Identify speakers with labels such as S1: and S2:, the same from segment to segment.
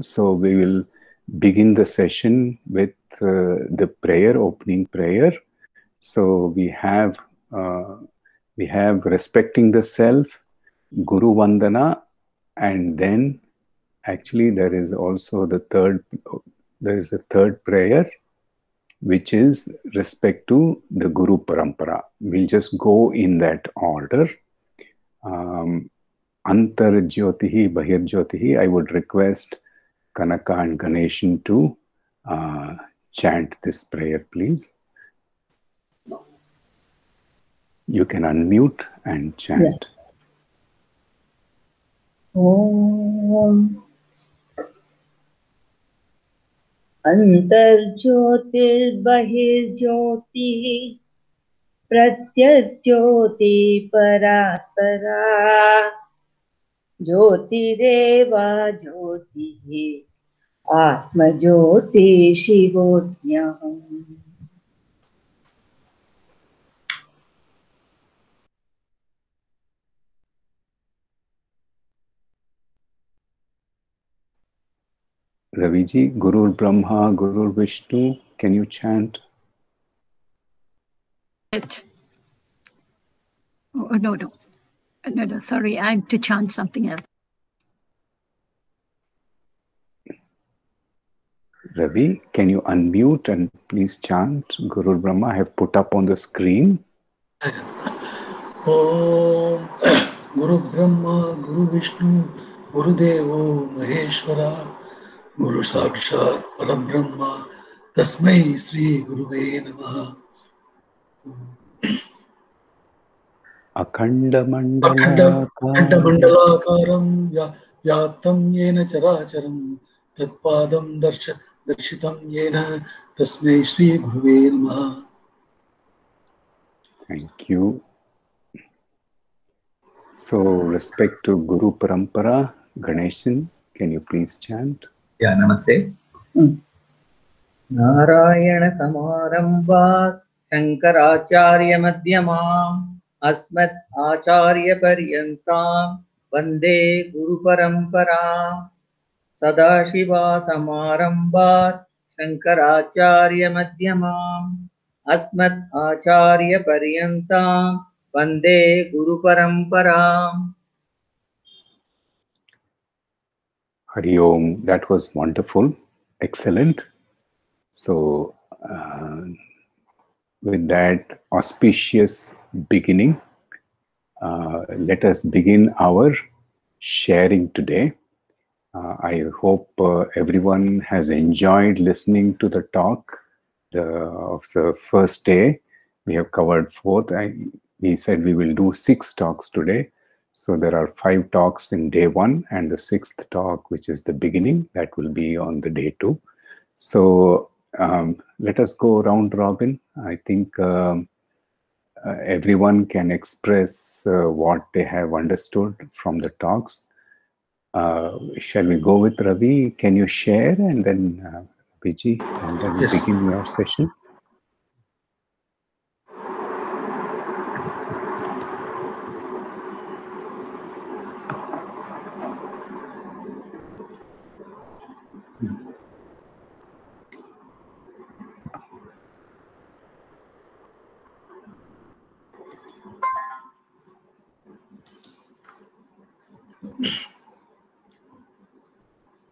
S1: So we will begin the session with the prayer, opening prayer. So we have respecting the self, Guru Vandana, and then actually there is also the third. There is a third prayer, which is respect to the Guru Parampara. We'll just go in that order. Antar Jyotihi, Bahir Jyotihi. I would request Kanaka and Ganeshan to chant this prayer, please. You can unmute and chant.
S2: Yeah. Om Antarjyotir Bahir Jyoti Pratyajyoti Paratara Jyotireva Jyoti Atma Jyoti Shivosmyaham.
S1: Raviji, Gurur Brahma, Gurur Vishnu, can you chant?
S3: Oh, no, sorry, I have to chant something else.
S1: Ravi, can you unmute and please chant Gurur Brahma? I have put up on the screen.
S4: Om Guru Brahma, Guru Vishnu, Guru Devo Maheshwara, Guru Sakshat Parabrahma, Tasmai Sri Guruve Namaha.
S1: Akhanda
S4: Mandalakaram Yaptam Yena Characharam Tatpadam Darshitam Yena Tasmai Sri Guruve Namaha.
S1: Thank you. So, respect to Guru Parampara, Ganeshan, can you please chant?
S5: Yeah, Namaste. Narayana Samarambha Shankaracharya Madhyamam Asmat Acharya Paryantam Vande Guru Paramparam Sadashiva Samarambha Shankaracharya Madhyamam Asmat Acharya Paryantam Vande Guru Paramparam.
S1: Hari Om, that was wonderful, excellent. So, with that auspicious beginning, let us begin our sharing today. I hope everyone has enjoyed listening to the talk of the first day. We have covered 4th. We said we will do 6 talks today. So there are 5 talks in day 1 and the 6th talk, which is the beginning, that will be on the day 2. So let us go round robin. I think everyone can express what they have understood from the talks. Shall we go with Ravi? Can you share and then Viji, and then
S4: Yes.
S1: begin your session?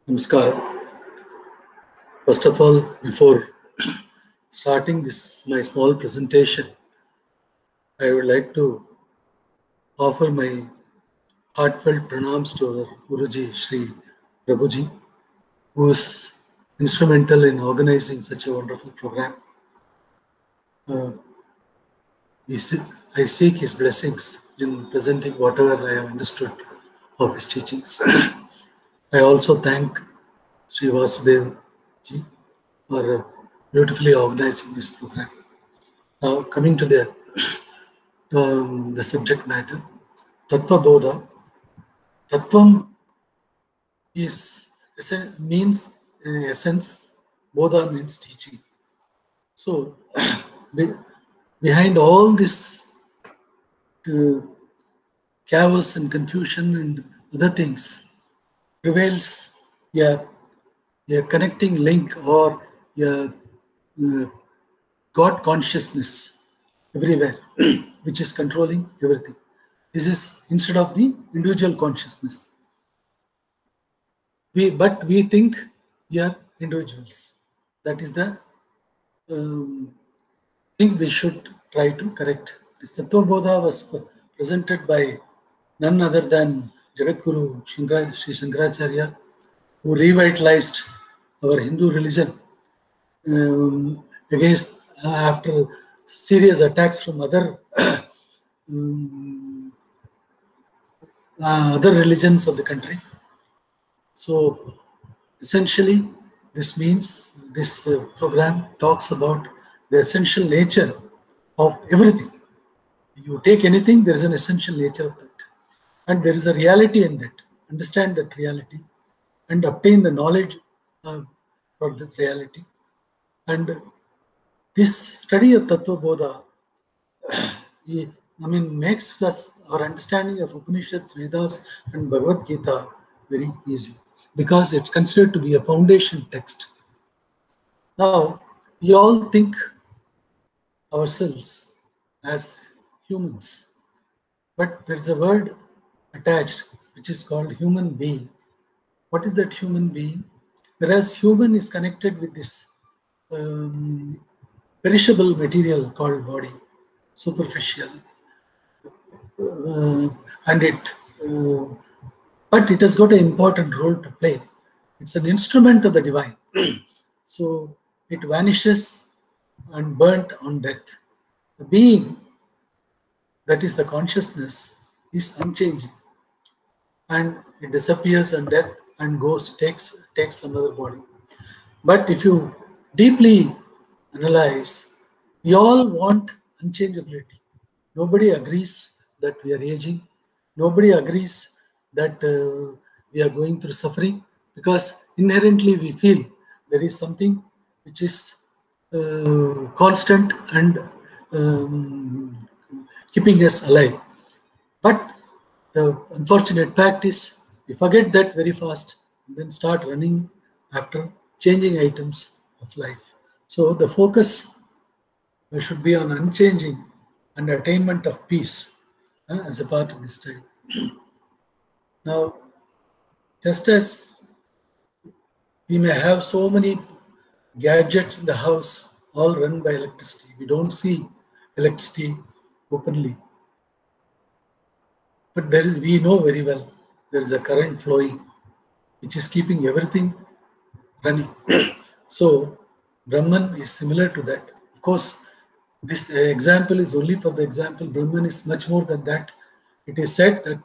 S4: Namaskar. First of all, before starting this my small presentation, I would like to offer my heartfelt pranams to our Guruji Sri Prabhuji, who is instrumental in organizing such a wonderful program. I seek his blessings in presenting whatever I have understood of his teachings. I also thank Sri Vasudev ji for beautifully organizing this program. Now, coming to the subject matter, Tatva Bodha. Tattvam means essence. Bodha means teaching. So, behind all this chaos and confusion and other things prevails a a connecting link or a God consciousness everywhere, which is controlling everything. This is instead of the individual consciousness. But we think we are individuals. That is the thing we should try to correct. This Tatva Bodha was presented by none other than Jagadguru Sri Shankaracharya, who revitalized our Hindu religion against after serious attacks from other other religions of the country. So essentially, this means this program talks about the essential nature of everything. You take anything, there is an essential nature of that, and there is a reality in that. Understand that reality and obtain the knowledge for that reality. And this study of Tatva Bodha, makes us our understanding of Upanishads, Vedas, and Bhagavad Gita very easy because it's considered to be a foundation text. Now, we all think ourselves as humans, but there's a word attached which is called human being. What is that human being? Whereas human is connected with this perishable material called body, superficial, and but it has got an important role to play. It's an instrument of the divine. So it vanishes and burnt on death. The being, that is the consciousness, is unchanging, and it disappears on death and takes another body. But if you deeply analyze, we all want unchangeability. Nobody agrees that we are aging. Nobody agrees that we are going through suffering, because inherently we feel there is something which is constant and keeping us alive. But the unfortunate fact is we forget that very fast and then start running after changing items of life. So the focus should be on unchanging and attainment of peace as a part of this study. Now, just as we may have so many gadgets in the house all run by electricity, we don't see electricity openly. But we know very well there is a current flowing which is keeping everything running. So Brahman is similar to that. Of course, this example is only for the example. Brahman is much more than that. It is said that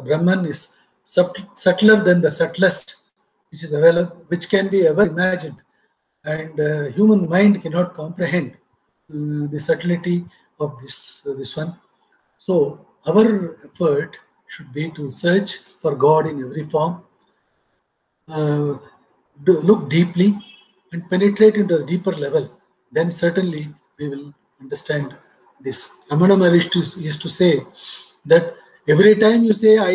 S4: Brahman is subtler than the subtlest which is available, which can be ever imagined, and human mind cannot comprehend the subtlety of this one. So our effort should be to search for God in every form, look deeply and penetrate into a deeper level. Then certainly we will understand this. Ramana Maharishi used to say that every time you say I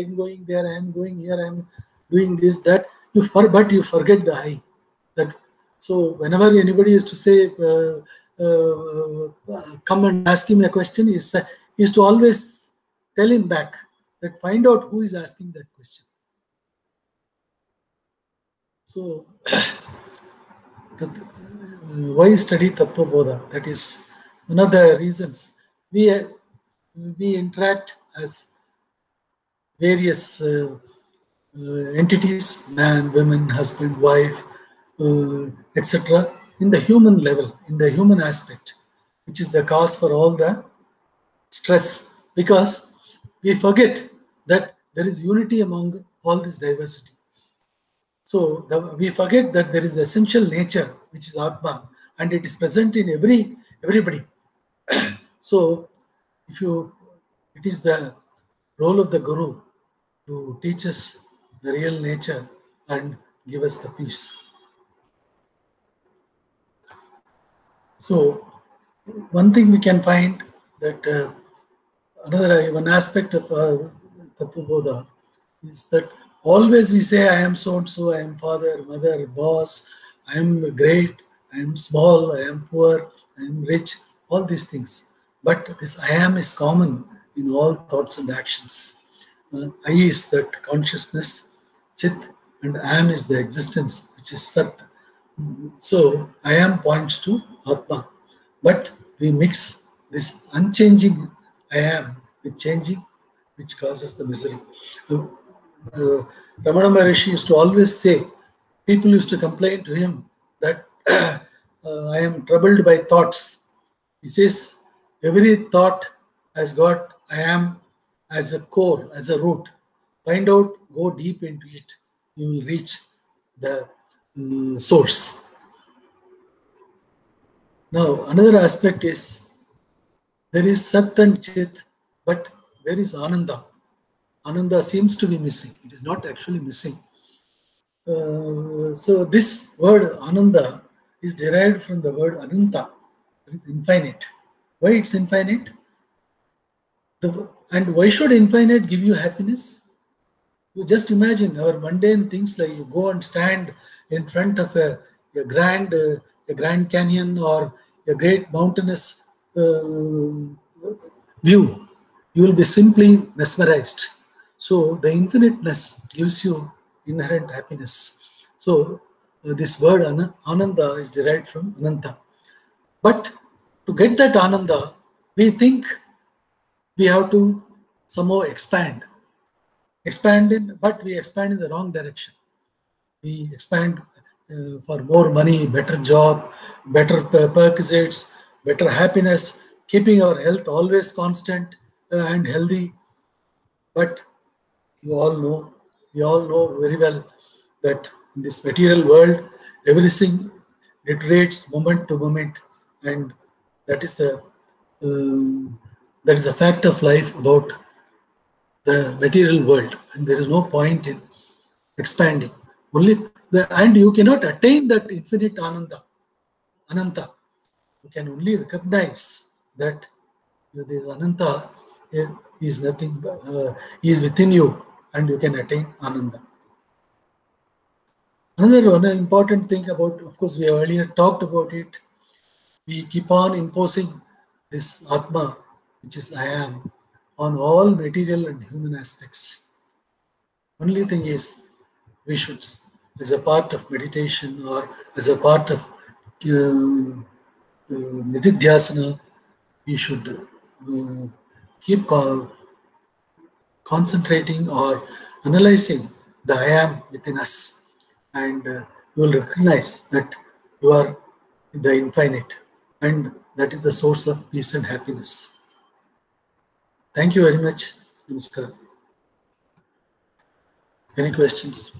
S4: am going there, I am going here, I am doing this, that, but you forget the I. That so whenever anybody used to say come and ask him a question, he used to always tell him back that find out who is asking that question. So why study Tatva Bodha? That is one of the reasons. We interact as various entities, man, woman, husband, wife, etc. in the human level, in the human aspect, which is the cause for all the stress, because we forget that there is unity among all this diversity. So we forget that there is essential nature, which is Atma, and it is present in everybody. So it is the role of the Guru to teach us the real nature and give us the peace. So one thing we can find that one aspect of Tatva Bodha is that Always we say, I am so and so, I am father, mother, boss, I am great, I am small, I am poor, I am rich, all these things. But this I am is common in all thoughts and actions. I is that consciousness, Chit, and Am is the existence, which is Sat. So I am points to Atma. But we mix this unchanging I am with changing, which causes the misery. Ramana Maharishi used to always say, people used to complain to him that I am troubled by thoughts. He says, every thought has got I am as a core, as a root. Find out, go deep into it. You will reach the source. Now, another aspect is there is Sat and Chit, but where is Ananda? Ananda seems to be missing. It is not actually missing. So this word Ananda is derived from the word Ananta, that is infinite. Why it's infinite? And why should infinite give you happiness? You just imagine our mundane things, like you go and stand in front of a Grand Canyon or a great mountainous view. You will be simply mesmerized. So the infiniteness gives you inherent happiness. So this word Ananda is derived from Ananta. But to get that Ananda, we think we have to somehow expand. But we expand in the wrong direction. We expand for more money, better job, better perquisites, better happiness, keeping our health always constant and healthy. But we all know very well that in this material world, everything deteriorates moment to moment, and that is the fact of life about the material world, and there is no point in expanding. And you cannot attain that infinite Ananta. You can only recognize that this Ananta is nothing, is within you, and you can attain Ananda. Another one important thing about, of course, we earlier talked about it. We keep on imposing this Atma, which is I am, on all material and human aspects. Only thing is, we should, as a part of meditation or as a part of nididhyasana, we should keep concentrating or analyzing the I am within us, and you will recognize that you are the infinite, and that is the source of peace and happiness. Thank you very much. Namaskar. Any questions?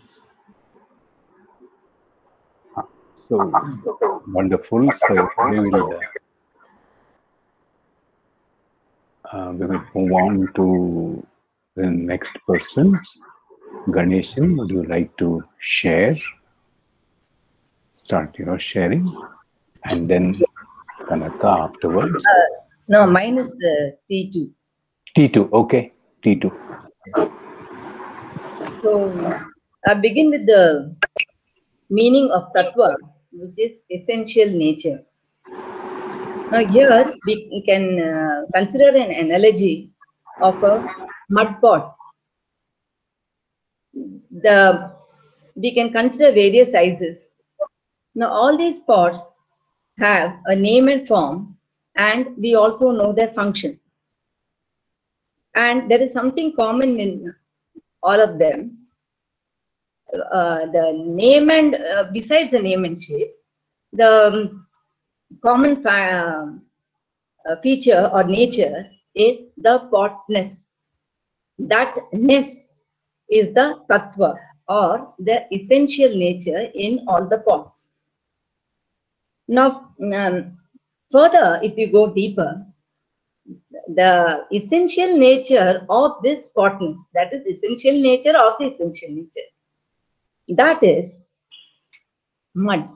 S1: So wonderful. So we will move on to the next person. Ganeshan, would you like to share? Start your sharing, and then Kanaka afterwards.
S2: No, mine is T2.
S1: T2, okay. T2.
S2: So I begin with the meaning of Tatva, which is essential nature. Now here we can consider an analogy of a mud pot. We can consider various sizes. Now all these pots have a name and form, and we also know their function. And there is something common in all of them. The name and besides the name and shape, the common feature or nature is the potness. That ness is the tattva or the essential nature in all the pots. Now, further, if you go deeper, the essential nature of this potness, that is essential nature of the essential nature, that is mud.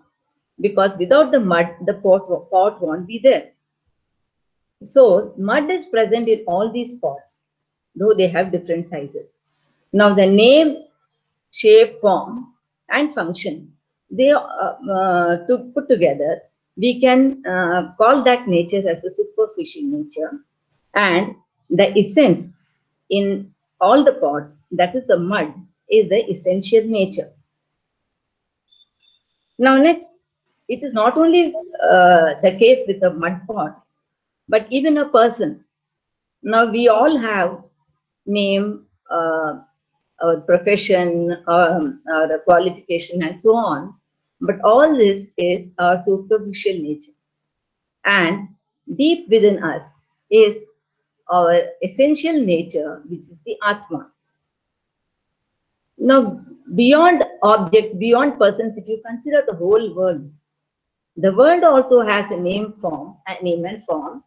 S2: Because without the mud, the pot won't be there. So mud is present in all these pots, though they have different sizes. Now the name shape, form, and function. They to put together, we can call that nature as a superficial nature, and the essence in all the pots, that is the mud, is the essential nature. Now next, it is not only the case with a mud pot, but even a person. Now we all have name, our profession, our qualification, and so on. But all this is our superficial nature. And deep within us is our essential nature, which is the Atma. Now, beyond objects, beyond persons, if you consider the whole world, the world also has a name and form,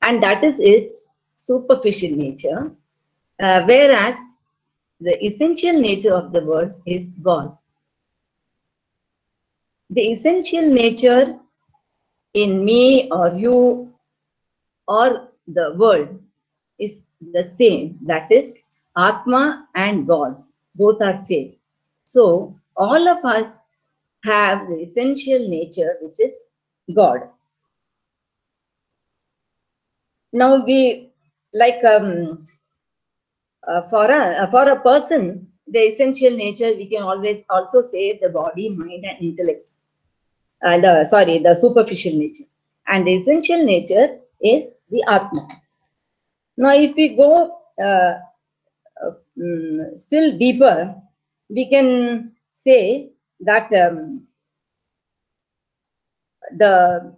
S2: and that is its superficial nature, whereas the essential nature of the world is God. The essential nature in me or you or the world is the same. That is Atma and God. Both are same. So all of us have the essential nature, which is God. Now we, like for a person, the essential nature, we can always also say the body, mind, and intellect. The superficial nature. And the essential nature is the Atma. Now, if we go still deeper, we can say that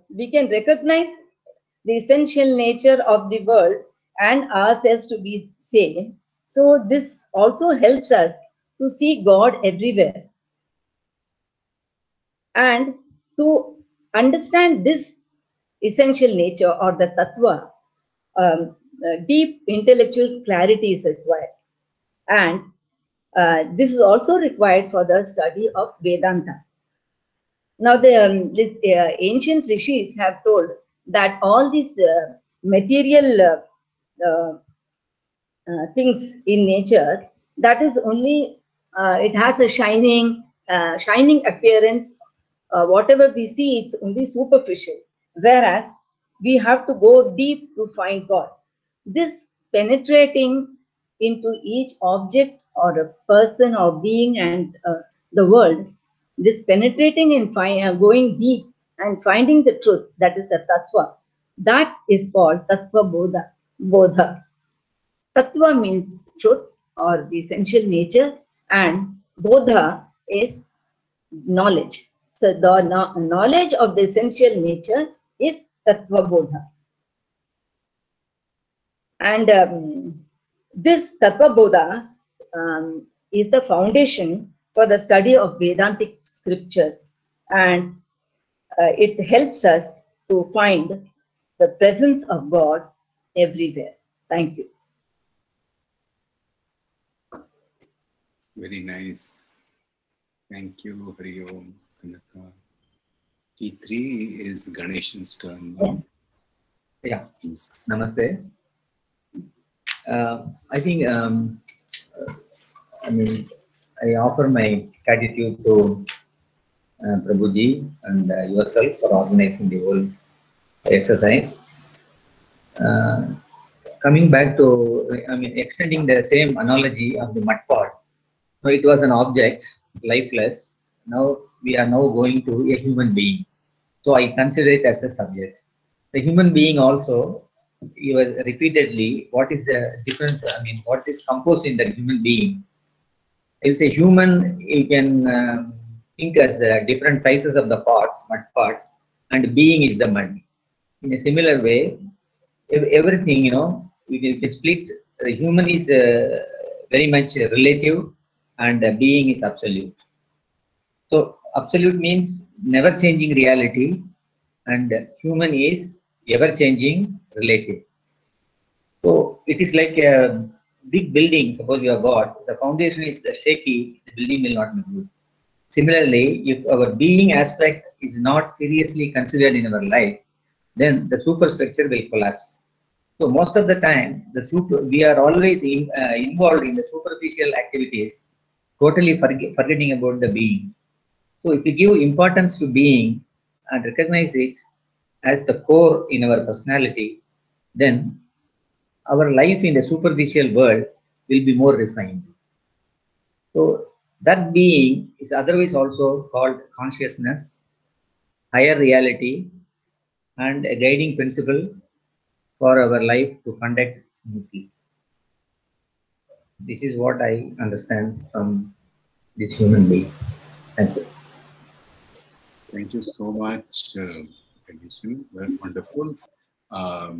S2: we can recognize the essential nature of the world and ourselves to be same. So this also helps us to see God everywhere. And to understand this essential nature or the tattva, deep intellectual clarity is required. And this is also required for the study of Vedanta. Now, these ancient rishis have told that all these material things in nature, that is only, it has a shining appearance. Whatever we see, it's only superficial. Whereas we have to go deep to find God. This penetrating into each object or a person or being and the world, this penetrating and going deep and finding the truth, that is a tattva. That is called Tatva Bodha. Tattva means truth or the essential nature, and Bodha is knowledge. So the knowledge of the essential nature is Tatva Bodha. And this Tatva Bodha is the foundation for the study of Vedantic scriptures, and it helps us to find the presence of God everywhere. Thank you.
S1: Very nice. Thank you, Hari Om, Kanaka. T3 is Ganeshan's turn. No?
S5: Yeah. Namaste. I think, I offer my gratitude to Prabhuji and yourself for organizing the whole exercise. Coming back to, extending the same analogy of the mud pot. So it was an object, lifeless. Now we are now going to a human being. So I consider it as a subject. The human being also, you were repeatedly, what is the difference? What is composed in the human being? If a human, you can think as the different sizes of the parts, mud parts, and being is the mud. In a similar way, everything, we can split. The human is very much relative, and being is absolute. So absolute means never changing reality, and human is ever changing relative. So it is like a big building. Suppose you have got the foundation is shaky, the building will not be good. Similarly, if our being aspect is not seriously considered in our life, then the superstructure will collapse. So most of the time, we are always involved in the superficial activities, totally forgetting about the being. So if we give importance to being and recognize it as the core in our personality, then our life in the superficial world will be more refined. So that being is otherwise also called consciousness, higher reality, and a guiding principle for our life to conduct smoothly. This is what I understand from this human being. Thank you.
S1: Thank you so much, Condition. Very wonderful.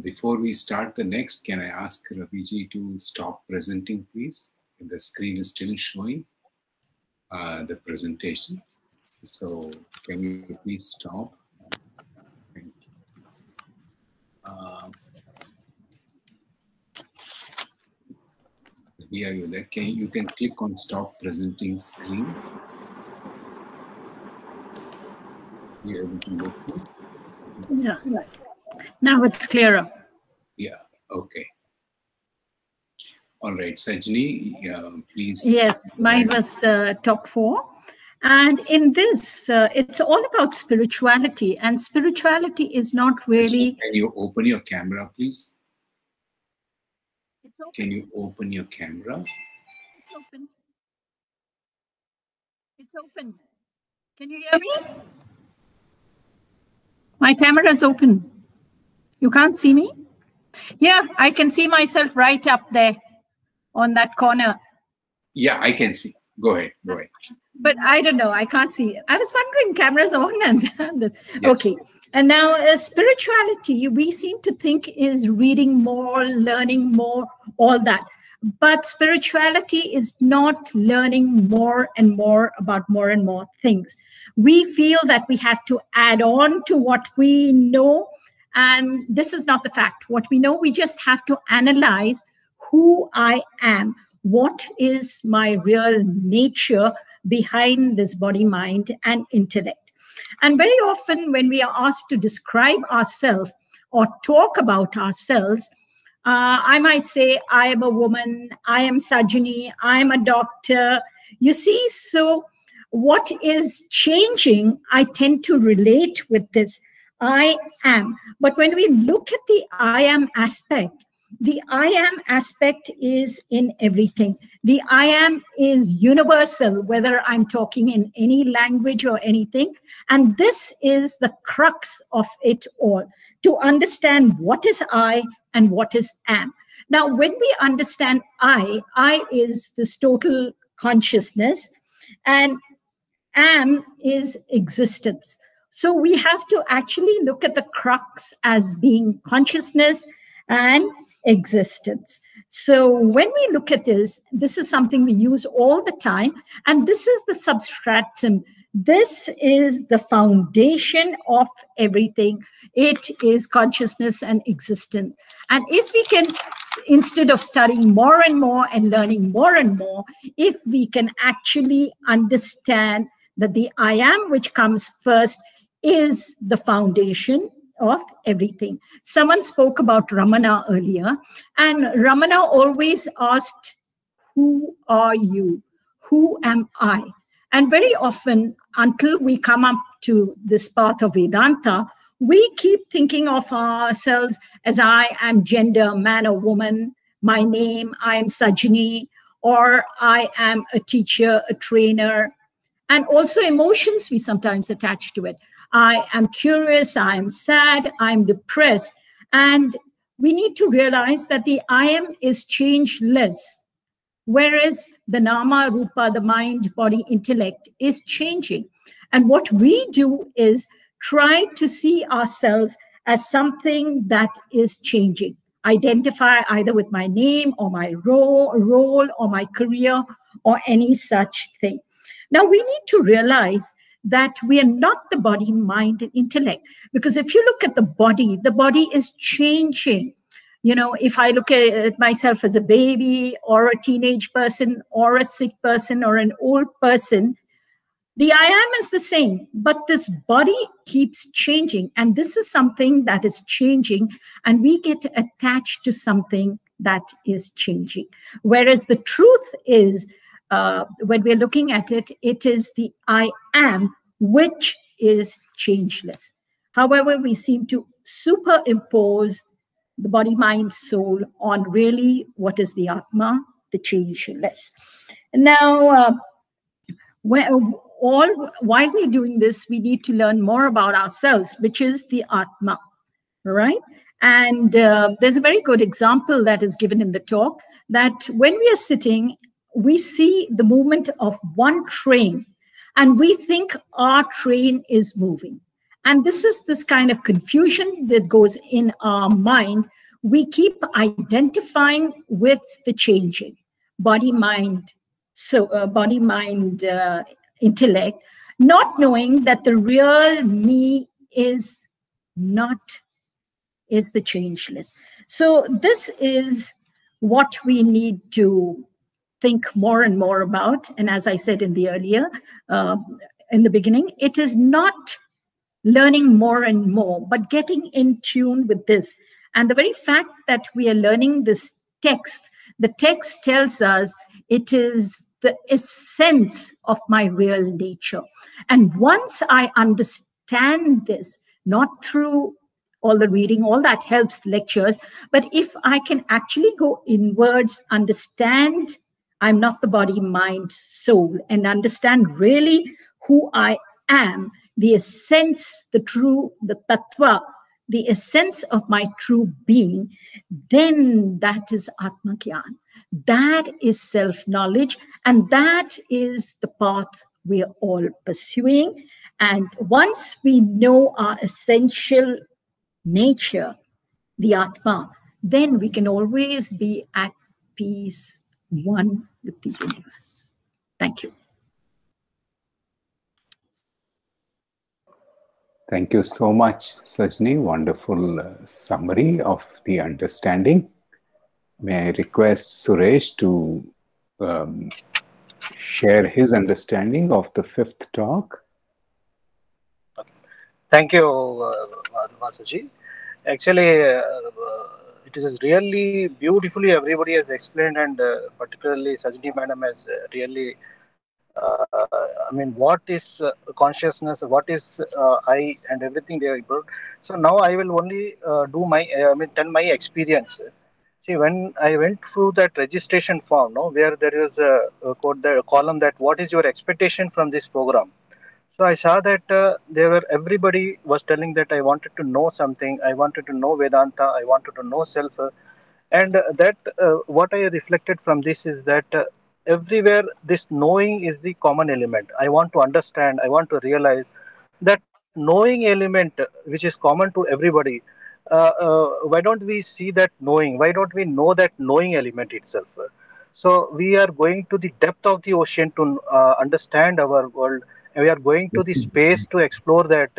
S1: Before we start the next, can I ask Raviji to stop presenting, please? The screen is still showing the presentation. So can you please stop? Thank you. Here you there. You can click on stop presenting screen. You're able to listen.
S3: Yeah, right. Now it's clearer.
S1: Yeah. Okay. All right, Sajni, please.
S3: Yes, mine was talk 4. And in this, it's all about spirituality. And spirituality is not really...
S1: Can you open your camera, please?
S3: It's open.
S1: Can you open your camera?
S3: It's open. It's open. Can you hear me? My camera is open. You can't see me? Yeah, I can see myself right up there on that corner.
S1: Yeah, I can see. Go ahead. Go ahead.
S3: But I don't know. I can't see. I was wondering, cameras on and
S1: Yes.
S3: Okay. And now spirituality, we seem to think is reading more, learning more, all that. But spirituality is not learning more and more about more and more things. We feel that we have to add on to what we know. And this is not the fact. What we know, we just have to analyze who I am. What is my real nature behind this body, mind, and intellect? And very often when we are asked to describe ourselves or talk about ourselves, I might say, I am a woman, I am Sajani, I am a doctor. You see, so what is changing, I tend to relate with this, I am. But when we look at the I am aspect, the I am aspect is in everything. The I am is universal, whether I'm talking in any language or anything. And this is the crux of it all, to understand what is I and what is am. Now, when we understand I is this total consciousness, and am is existence. So we have to actually look at the crux as being consciousness and existence. So when we look at this is something we use all the time, and this is the substratum. This is the foundation of everything. It is consciousness and existence. And if we can, instead of studying more and more and learning more and more, if we can actually understand that the I am, which comes first, is the foundation of everything. Someone spoke about Ramana earlier, and Ramana always asked, who are you? Who am I? And very often, until we come up to this path of Vedanta, we keep thinking of ourselves as I am gender, man or woman, my name, I am Sajani, or I am a teacher, a trainer, and also emotions we sometimes attach to it. I am curious, I am sad, I'm depressed. And we need to realize that the I am is changeless, whereas the nama, rupa, the mind, body, intellect is changing. And what we do is try to see ourselves as something that is changing. Identify either with my name or my role or my career or any such thing. Now, we need to realize that we are not the body, mind, and intellect. Because if you look at the body is changing. You know, if I look at myself as a baby or a teenage person or a sick person or an old person, the I am is the same, but this body keeps changing. And this is something that is changing, and we get attached to something that is changing. Whereas the truth is, when we're looking at it, it is the I am, which is changeless. However, we seem to superimpose the body, mind, soul on really what is the Atma, the changeless. Now, while we're doing this, we need to learn more about ourselves, which is the Atma, right? And there's a very good example that is given in the talk that when we are sitting, we see the movement of one train and we think our train is moving. And this is this kind of confusion that goes in our mind. We keep identifying with the changing body, mind, body, mind, intellect, not knowing that the real me is not, is the changeless. So this is what we need to think more and more about. And as I said in the earlier, in the beginning, it is not learning more and more, but getting in tune with this. And the very fact that we are learning this text, the text tells us it is the essence of my real nature. And once I understand this, not through all the reading, all that helps, lectures, but if I can actually go inwards, understand I'm not the body, mind, soul, and understand really who I am, the essence, the true, the tattva, the essence of my true being, then that is Atma Gyan. That is self-knowledge, and that is the path we are all pursuing. And once we know our essential nature, the Atma, then we can always be at peace, one with the universe. Thank you.
S1: Thank you so much, Sajni. Wonderful summary of the understanding. May I request Suresh to share his understanding of the fifth talk?
S6: Thank you, Vasuji. Actually, it is really beautifully everybody has explained, and particularly Sajni Madam has really, what is consciousness, what is I, and everything they have improved. So now I will only do my, tell my experience. See, when I went through that registration form, no, where there is a code, the column that what is your expectation from this program. So I saw that everybody was telling that I wanted to know something, I wanted to know Vedanta, I wanted to know self, and that what I reflected from this is that everywhere this knowing is the common element. I want to understand, I want to realize that knowing element which is common to everybody. Why don't we see that knowing? Why don't we know that knowing element itself? So we are going to the depth of the ocean to understand our world. And we are going to the space to explore that,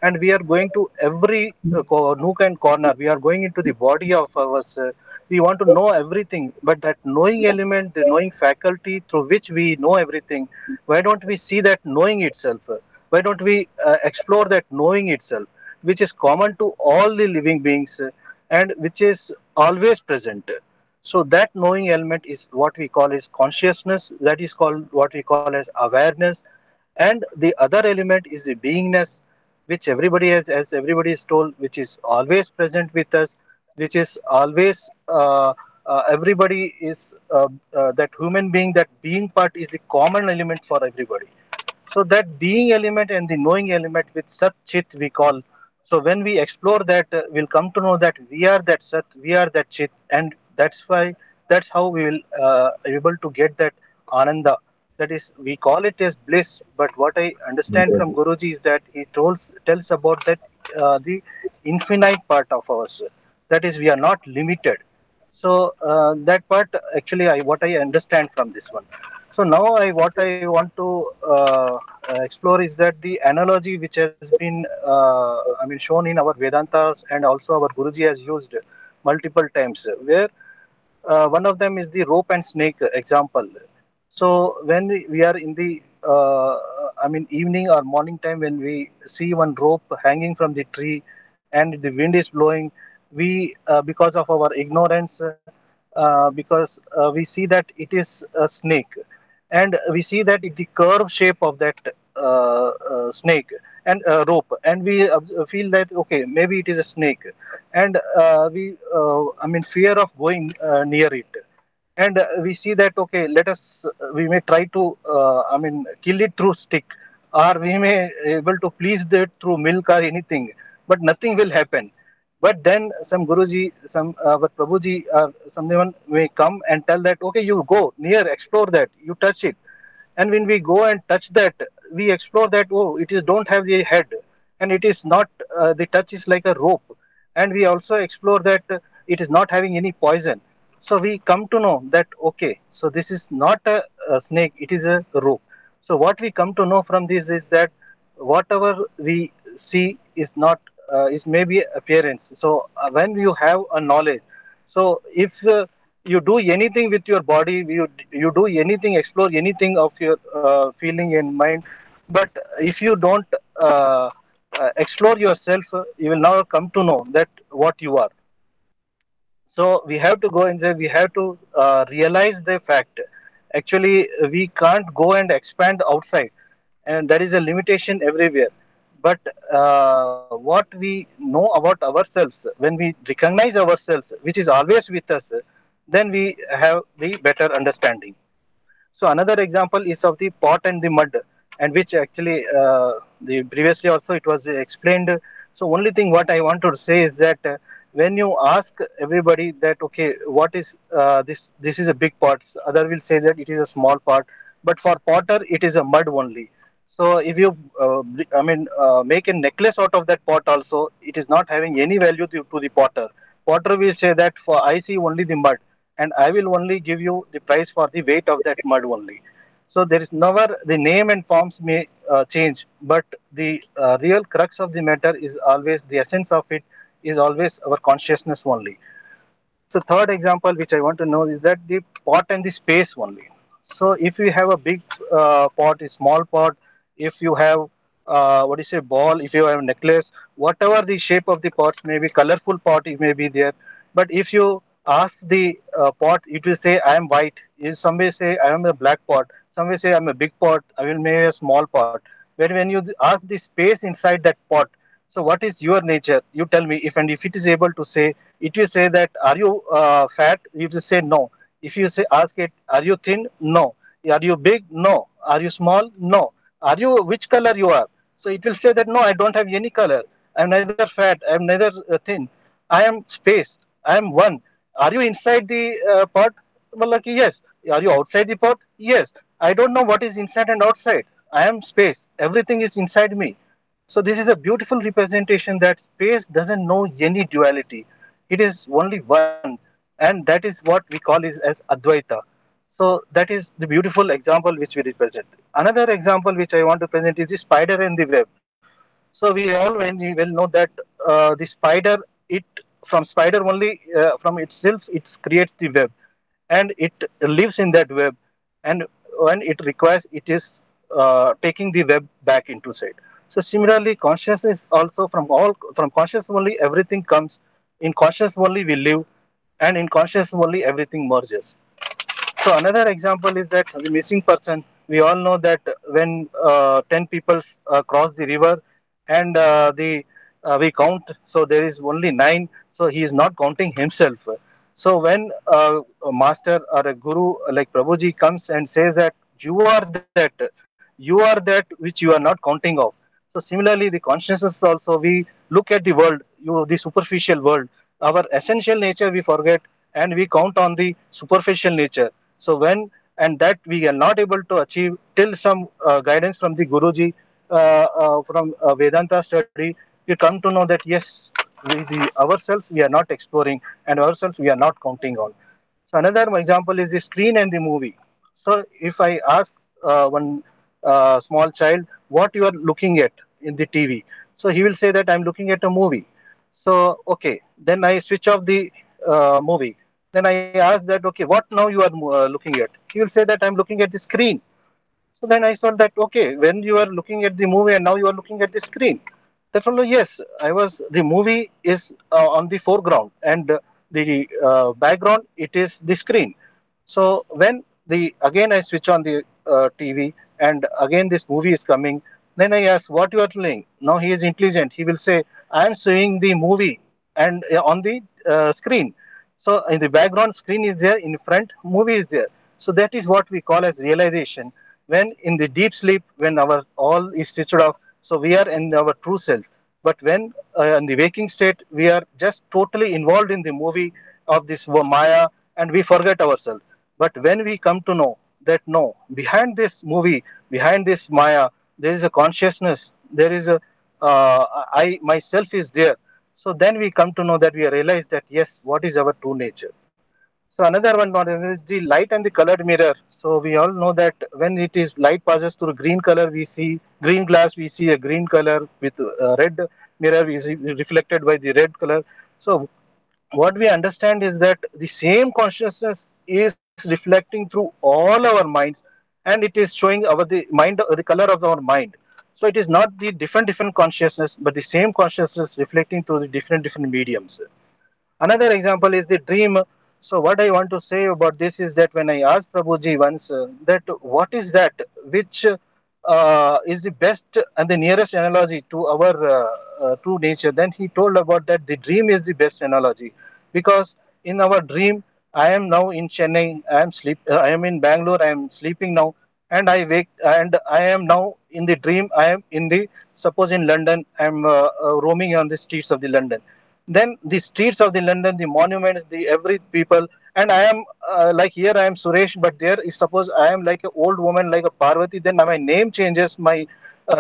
S6: and we are going to every nook and corner. We are going into the body of ours. We want to know everything, but that knowing element, the knowing faculty through which we know everything, why don't we see that knowing itself? Why don't we explore that knowing itself, which is common to all the living beings and which is always present? So that knowing element is what we call as consciousness. That is called what we call as awareness. And the other element is the beingness, which everybody has, as everybody is told, which is always present with us, which is always everybody is that human being, that being part is the common element for everybody. So that being element and the knowing element with Sat Chit we call. So when we explore that, we'll come to know that we are that Sat, we are that Chit, and that's why, that's how we will able to get that Ananda. That is, we call it as bliss. But what I understand from Guruji is that he tells about that the infinite part of us. That is, we are not limited. So that part actually, what I understand from this one. So now what I want to explore is that the analogy which has been shown in our Vedantas, and also our Guruji has used multiple times, where one of them is the rope and snake example. So when we are in the evening or morning time, when we see one rope hanging from the tree and the wind is blowing, we because of our ignorance, because we see that it is a snake, and we see that the curve shape of that snake and rope, and we feel that okay, maybe it is a snake, and we I mean fear of going near it, and we see that okay, let us we may try to I mean kill it through stick, or we may able to please it through milk or anything, but nothing will happen. But then some guruji, some but prabhuji or someone may come and tell that okay, you go near, explore that, you touch it, and when we go and touch that, we explore that oh, it is don't have a head, and it is not the touch is like a rope, and we also explore that it is not having any poison. So we come to know that okay, so this is not a snake, it is a rope. So what we come to know from this is that whatever we see is not is maybe appearance. So when you have a knowledge, so if you do anything with your body, you do anything, explore anything of your feeling and mind, but if you don't explore yourself, you will never come to know that what you are. So we have to go inside, we have to realize the fact. Actually, we can't go and expand outside, and there is a limitation everywhere. But what we know about ourselves, when we recognize ourselves, which is always with us, then we have the better understanding. So another example is of the pot and the mud, and which actually the previously also it was explained. So only thing what I want to say is that when you ask everybody that okay, what is this? This is a big pot. Other will say that it is a small pot, but for potter it is a mud only. So if you make a necklace out of that pot also, it is not having any value to the potter. Potter will say that for I see only the mud, and I will only give you the price for the weight of that mud only. So there is never the name and forms may change, but the real crux of the matter is always the essence of it is always our consciousness only. So third example which I want to know is that the pot and the space only. So if you have a big pot, a small pot, if you have what do you say ball, if you have a necklace, whatever the shape of the pots may be, colorful pot it may be there. But if you ask the pot, it will say I am white. If some may say I am a black pot. Some may say I am a big pot. I will make a small pot. When you ask the space inside that pot, so what is your nature? You tell me. If and if it is able to say, it will say that are you fat? You will say no. If you say ask it, are you thin? No. Are you big? No. Are you small? No. Are you which color you are? So it will say that no, I don't have any color. I'm neither fat. I'm neither thin. I am space. I am one. Are you inside the pot? Well, like yes. Are you outside the pot? Yes. I don't know what is inside and outside. I am space. Everything is inside me. So this is a beautiful representation that space doesn't know any duality. It is only one, and that is what we call is as Advaita. So that is the beautiful example which we represent. Another example which I want to present is the spider and the web. So we all we well know that the spider, it from spider only from itself it creates the web, and it lives in that web, and when it requires it is taking the web back into side. So similarly consciousness also from conscious only everything comes, in conscious only we live, and in conscious only everything merges. So another example is that the missing person. We all know that when 10 people cross the river, and the we count, so there is only 9. So he is not counting himself. So when a master or a guru like Prabhuji comes and says that you are that which you are not counting of. So similarly, the consciousness also, we look at the world, the superficial world, our essential nature we forget, and we count on the superficial nature. So when and that we are not able to achieve till some guidance from the Guruji, from Vedanta study, we come to know that yes, ourselves we are not exploring, and ourselves we are not counting on. So another example is the screen and the movie. So if I ask one small child what you are looking at in the TV, so he will say that I'm looking at a movie. So okay, then I switch off the movie. Then I ask that okay, what now you are looking at? He will say that I'm looking at the screen. So then I thought that okay, when you are looking at the movie and now you are looking at the screen. That's all. Yes, I was. The movie is on the foreground, and the background it is the screen. So when the again I switch on the TV, and again this movie is coming. Then I ask, what you are doing? Now he is intelligent. He will say, I am seeing the movie and on the screen. So in the background, screen is there, in front, movie is there. So that is what we call as realization. When in the deep sleep, when our all is switched off, so we are in our true self. But when in the waking state, we are just totally involved in the movie of this Maya, and we forget ourselves. But when we come to know that no, behind this movie, behind this Maya, there is a consciousness, there is a I myself is there. So then we come to know that we realize that yes, what is our true nature. So another one is the light and the colored mirror. So we all know that when it is light passes through green color, we see green glass, we see a green color with red mirror, we see reflected by the red color. So what we understand is that the same consciousness is reflecting through all our minds, and it is showing our the mind, the color of our mind. So it is not the different consciousness, but the same consciousness reflecting through the different mediums. Another example is the dream. So what I want to say about this is that when I asked Prabhuji once that what is that which is the best and the nearest analogy to our true nature, then he told about that the dream is the best analogy, because in our dream I am now in Chennai, I am in Bangalore, I am sleeping now, and I wake and I am now in the dream. I am in the suppose in London. I am roaming on the streets of the London, then the streets of the London, the monuments, the every people, and I am like here I am Suresh, but there if suppose I am like an old woman like a Parvati, then my name changes, my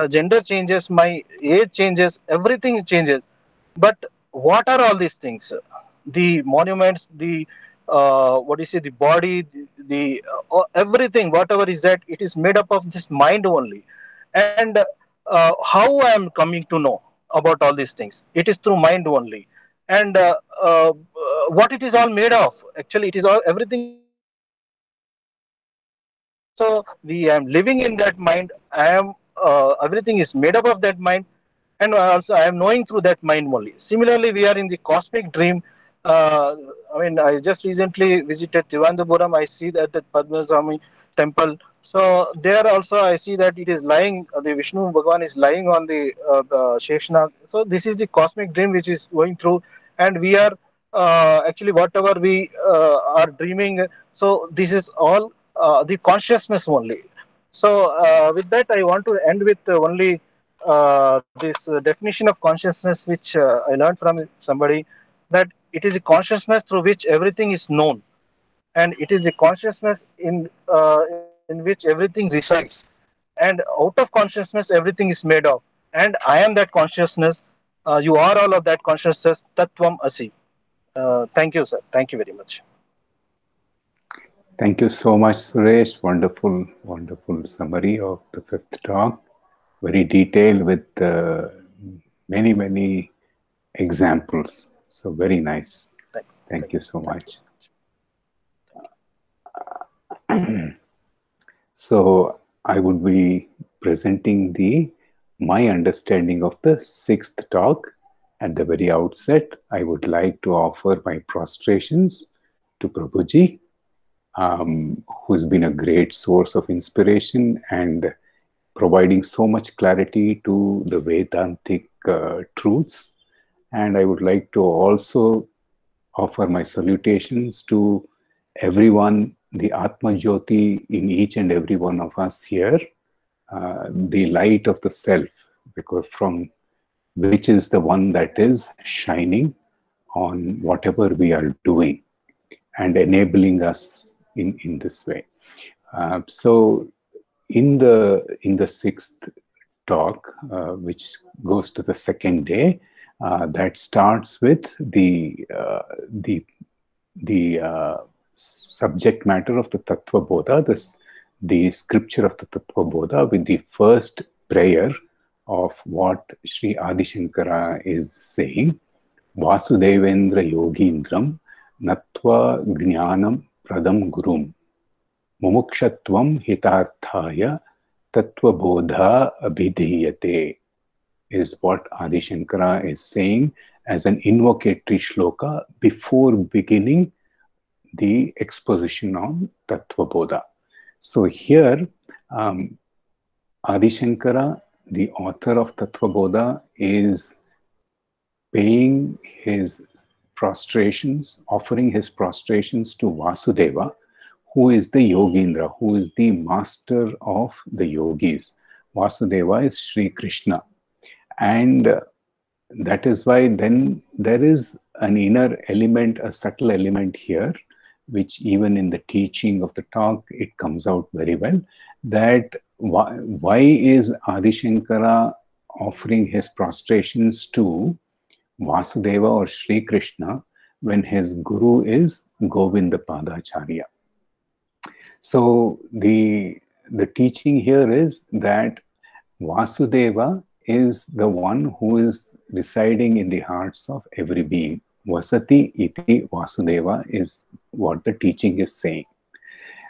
S6: gender changes, my age changes, everything changes. But what are all these things? The monuments, the what do you say, the body, the everything, whatever is that, it is made up of this mind only. And how I am coming to know about all these things? It is through mind only. And what it is all made of? Actually, it is all everything is made of mind only. So we am living in that mind. I am everything is made up of that mind, and also I am knowing through that mind only. Similarly, we are in the cosmic dream. Uh, I mean, I just recently visited Trivandrum. I see that the Padmaswamy temple. So there also I see that it is lying. The Vishnu Bhagavan is lying on the Sheshnag. So this is the cosmic dream which is going through, and we are actually whatever we are dreaming. So this is all the consciousness only. So with that, I want to end with only this definition of consciousness, which I learned from somebody, that it is a consciousness through which everything is known, and it is a consciousness in which everything resides, and out of consciousness everything is made of. And I am that consciousness. You are all of that consciousness. Tatvam Asi. Thank you, sir. Thank you very much.
S1: Thank you so much, Suresh. Wonderful, wonderful summary of the fifth talk. Very detailed with many, many examples. So very nice. Thank you so much. So I would be presenting my understanding of the sixth talk. At the very outset, I would like to offer my prostrations to Prabhuji, who has been a great source of inspiration and providing so much clarity to the Vedantic truths. And I would like to also offer my salutations to everyone, the Atma Jyoti in each and every one of us here, the light of the self, because from which is the one that is shining on whatever we are doing and enabling us in this way. So in the sixth talk, which goes to the second day, that starts with the subject matter of the Tatva Bodha, the scripture of the Tatva Bodha, with the first prayer of what Sri Adi Shankara is saying: Vasudevendra Yogindram Natva Jnanam Pradam Gurum Mumukshatvam Hitarthaya Tatva Bodha Abhidhiyate, is what Adi Shankara is saying as an invocatory shloka before beginning the exposition on Tatva Bodha. So here Adi Shankara, the author of Tatva Bodha, is paying his prostrations, offering his prostrations to Vasudeva, who is the Yogindra, who is the master of the yogis. Vasudeva is Sri Krishna. And that is why then there is an inner element, a subtle element here, which even in the teaching of the talk, it comes out very well, that why is Adi Shankara offering his prostrations to Vasudeva or Sri Krishna when his guru is Govinda Padacharya? So the teaching here is that Vasudeva is the one who is residing in the hearts of every being. Vasati iti Vasudeva is what the teaching is saying.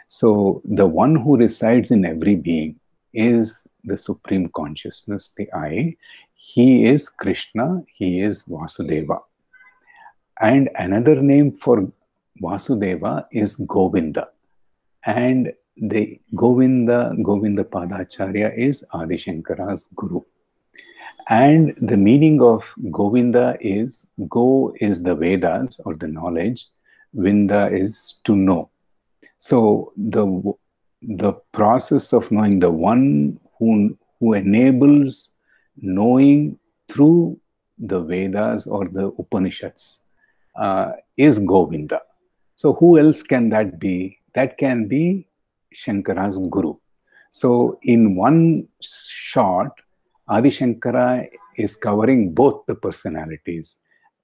S1: So the one who resides in every being is the Supreme Consciousness, the I. He is Krishna, he is Vasudeva. And another name for Vasudeva is Govinda. And the Govinda Padacharya is Adi Shankara's guru. And the meaning of Govinda is, Go is the Vedas or the knowledge, Vinda is to know. So the process of knowing, the one who enables knowing through the Vedas or the Upanishads is Govinda. So who else can that be? That can be Shankara's guru. So in one shot, Adi Shankara is covering both the personalities,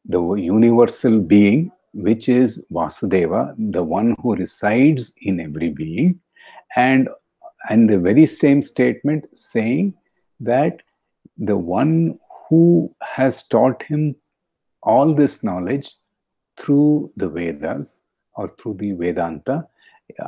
S1: the universal being, which is Vasudeva, the one who resides in every being, and the very same statement saying that the one who has taught him all this knowledge through the Vedas or through the Vedanta,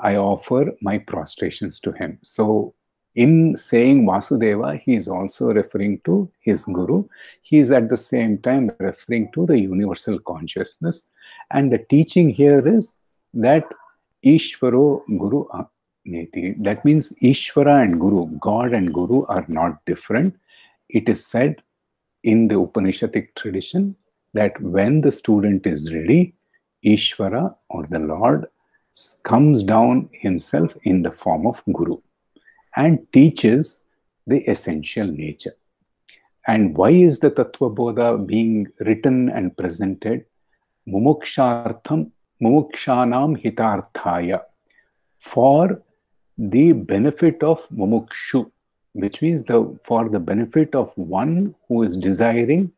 S1: I offer my prostrations to him. So in saying Vasudeva, he is also referring to his guru. He is at the same time referring to the universal consciousness. And the teaching here is that Ishvaro Guru Neti. That means Ishvara and Guru, God and Guru are not different. It is said in the Upanishadic tradition that when the student is ready, Ishvara or the Lord comes down himself in the form of Guru and teaches the essential nature. And why is the Tatva Bodha being written and presented? Mumukshanam hitarthaya, for the benefit of mumukshu, which means for the benefit of one who is desiring,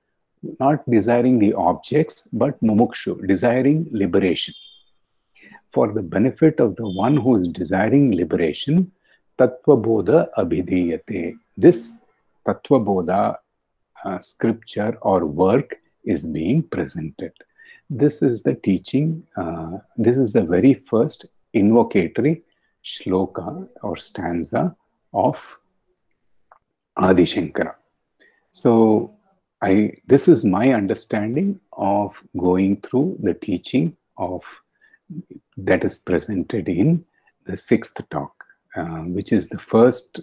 S1: not desiring the objects, but mumukshu, desiring liberation. For the benefit of the one who is desiring liberation, Tatva Bodha abhideyate. This Tatva Bodha scripture or work is being presented. This is the teaching. This is the very first invocatory shloka or stanza of Adi Shankara. So this is my understanding of going through the teaching of that is presented in the sixth talk, which is the first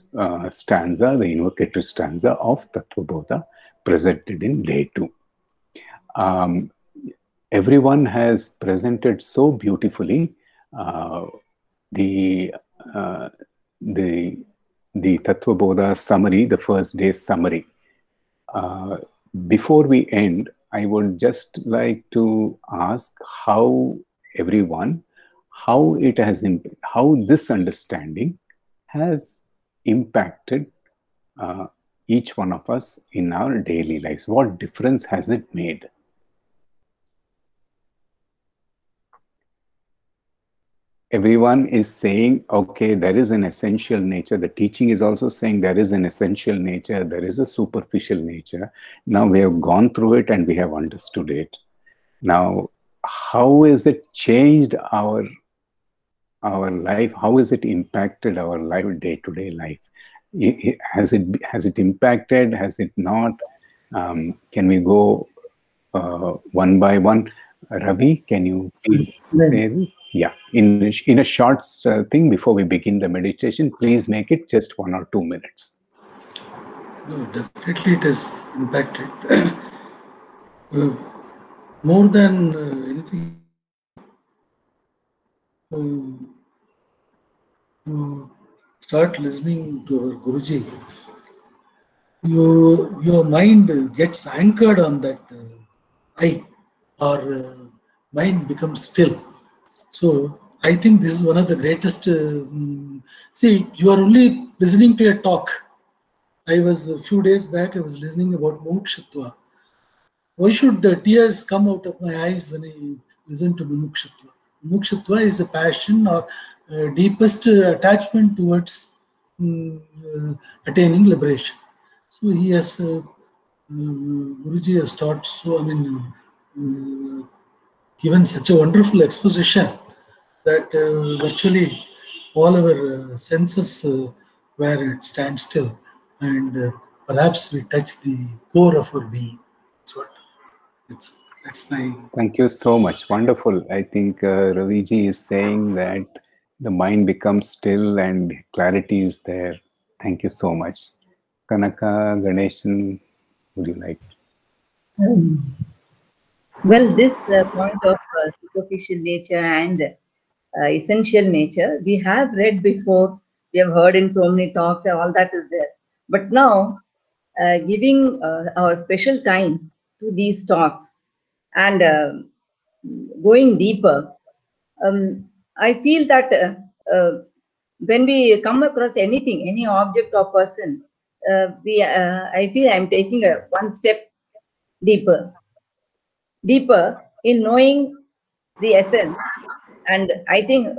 S1: stanza, the invocatory stanza of Tatva Bodha, presented in day 2. Everyone has presented so beautifully the Tatva Bodha summary, the first day's summary. Before we end, I would just like to ask how this understanding has impacted each one of us in our daily lives. What difference has it made? Everyone is saying, okay, there is an essential nature. The teaching is also saying there is an essential nature. There is a superficial nature. Now we have gone through it and we have understood it. Now, how has it changed our life? How has it impacted our life, day-to-day life? Has it impacted? Has it not? Can we go one by one? Ravi, can you please say this? Yeah, in a short thing before we begin the meditation, please make it just 1 or 2 minutes.
S4: No, definitely it has impacted. More than anything, you start listening to our Guruji, your mind gets anchored on that I, or mind becomes still. So I think this is one of the greatest. See, you are only listening to a talk. I was a few days back. I was listening about Mumukshutva. Why should tears come out of my eyes when I listen to Mumukshutva? Mumukshutva is a passion or deepest attachment towards attaining liberation. So he has, Guruji has taught, so I mean, given such a wonderful exposition that virtually all our senses were at standstill, and perhaps we touch the core of our being. That's my.
S1: Thank you so much. Wonderful. I think Raviji is saying that the mind becomes still and clarity is there. Thank you so much. Kanaka, Ganeshan, would you like?
S2: Well, this point of superficial nature and essential nature, we have read before, we have heard in so many talks, and all that is there. But now, giving our special time to these talks and going deeper, I feel that when we come across anything, any object or person, I feel I'm taking one step deeper in knowing the essence. And I think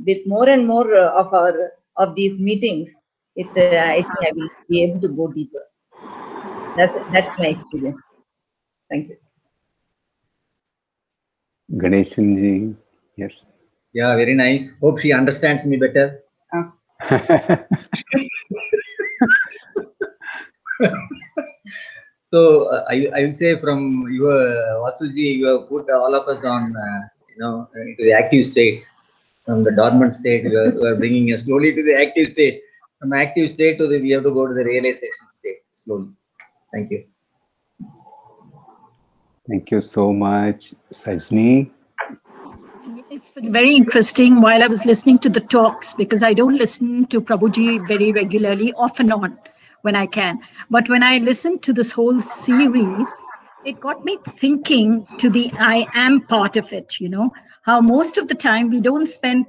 S2: with more and more of these meetings, I think I will be able to go deeper. That's my experience. Thank you.
S1: Ganeshan ji, yes.
S5: Yeah, very nice. Hope she understands me better. So I will say from your Vasuji, you have put all of us on into the active state. From the dormant state, you are bringing us slowly to the active state. From active state to we have to go to the realization state slowly. Thank you.
S1: Thank you so much, Sajni.
S3: It's been very interesting while I was listening to the talks, because I don't listen to Prabhuji very regularly, off and on when I can. But when I listened to this whole series, it got me thinking to the I am part of it, how most of the time we don't spend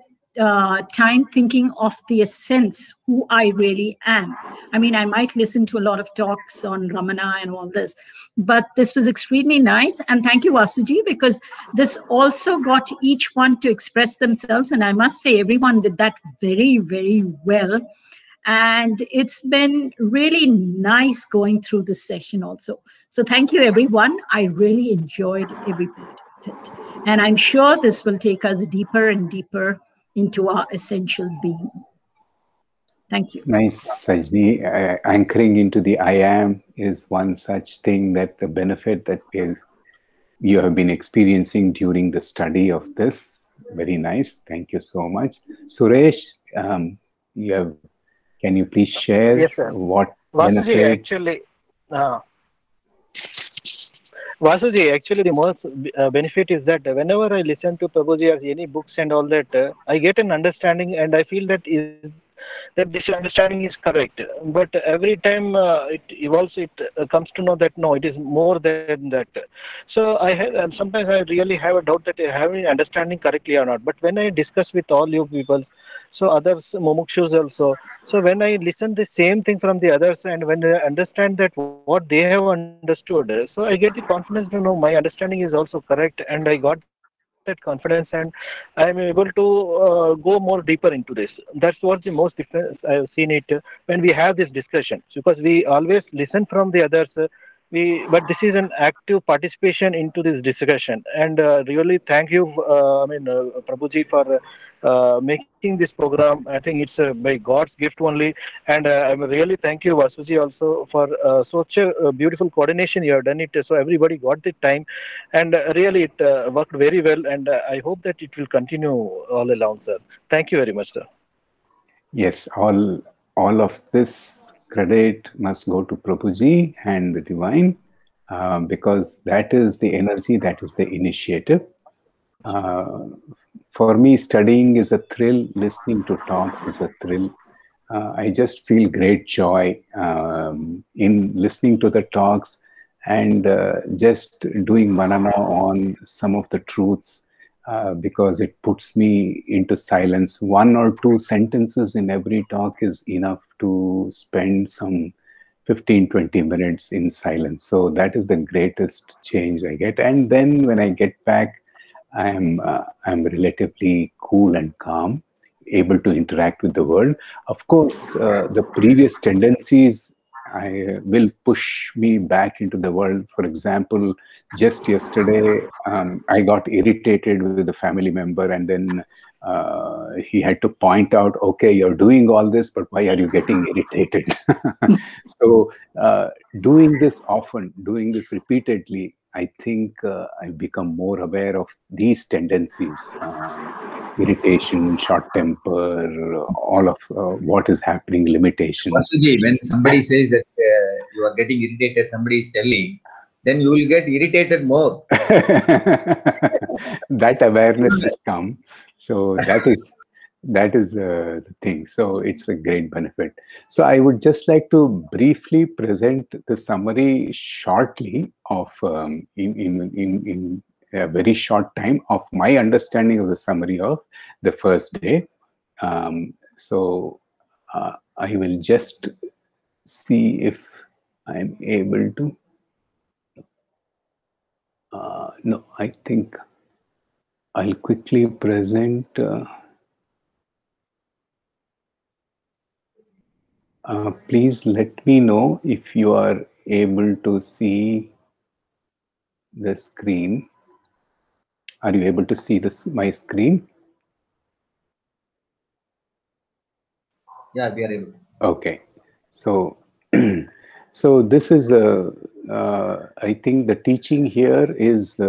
S3: time thinking of the essence, who I really am. I mean, I might listen to a lot of talks on Ramana and all this, but this was extremely nice. And thank you, Vasuji, because this also got each one to express themselves. And I must say, everyone did that very, very well. And it's been really nice going through this session also. So thank you, everyone. I really enjoyed every part of it. And I'm sure this will take us deeper and deeper into our essential being. Thank you.
S1: Nice, Sajni. Anchoring into the I am is one such thing, that the benefit that you have been experiencing during the study of this. Very nice. Thank you so much. Suresh, can you please share what
S6: Vasuji,
S1: benefits?
S6: Vasuji, actually, the most benefit is that whenever I listen to Prabhuji or any books and all that, I get an understanding, and I feel that this understanding is correct. But every time it evolves, it comes to know that no, it is more than that. So sometimes I really have a doubt that I have any understanding correctly or not. But when I discuss with all you people, so others, mumukshus also, so when I listen the same thing from the others, and when I understand that what they have understood, so I get the confidence to know my understanding is also correct, and I got that confidence, and I am able to go more deeper into this. That's what the most difference I have seen it when we have this discussion, because we always listen from the others, but this is an active participation into this discussion. And really thank you, Prabhuji, for making this program. I think it's by God's gift only. And I really thank you, Vasuji, also for such a beautiful coordination you have done it. So everybody got the time, and really it worked very well. And I hope that it will continue all along, sir. Thank you very much, sir.
S1: Yes, all of this credit must go to Prabhuji and the divine, because that is the energy, that is the initiative. For me, studying is a thrill. Listening to talks is a thrill. I just feel great joy in listening to the talks and just doing manana on some of the truths, because it puts me into silence. 1 or 2 sentences in every talk is enough to spend some 15-20 minutes in silence. So that is the greatest change I get. And then when I get back, I'm relatively cool and calm, able to interact with the world. Of course, the previous tendencies will push me back into the world. For example, just yesterday, I got irritated with a family member, and then he had to point out, okay, you're doing all this, but why are you getting irritated? So doing this often, doing this repeatedly, I think I become more aware of these tendencies, irritation, short temper, all of what is happening, limitation.
S5: Vasuji, when somebody says that you are getting irritated, somebody is telling, then you will get irritated more.
S1: That awareness has come. So that is the thing. So it's a great benefit. So I would just like to briefly present the summary shortly of in a very short time of my understanding of the summary of the first day. So I will just see if I'm able to. No, I think I'll quickly present. Please let me know if you are able to see the screen. Are you able to see my screen?
S5: Yeah, we are able.
S1: Okay. So, so this is, I think the teaching here is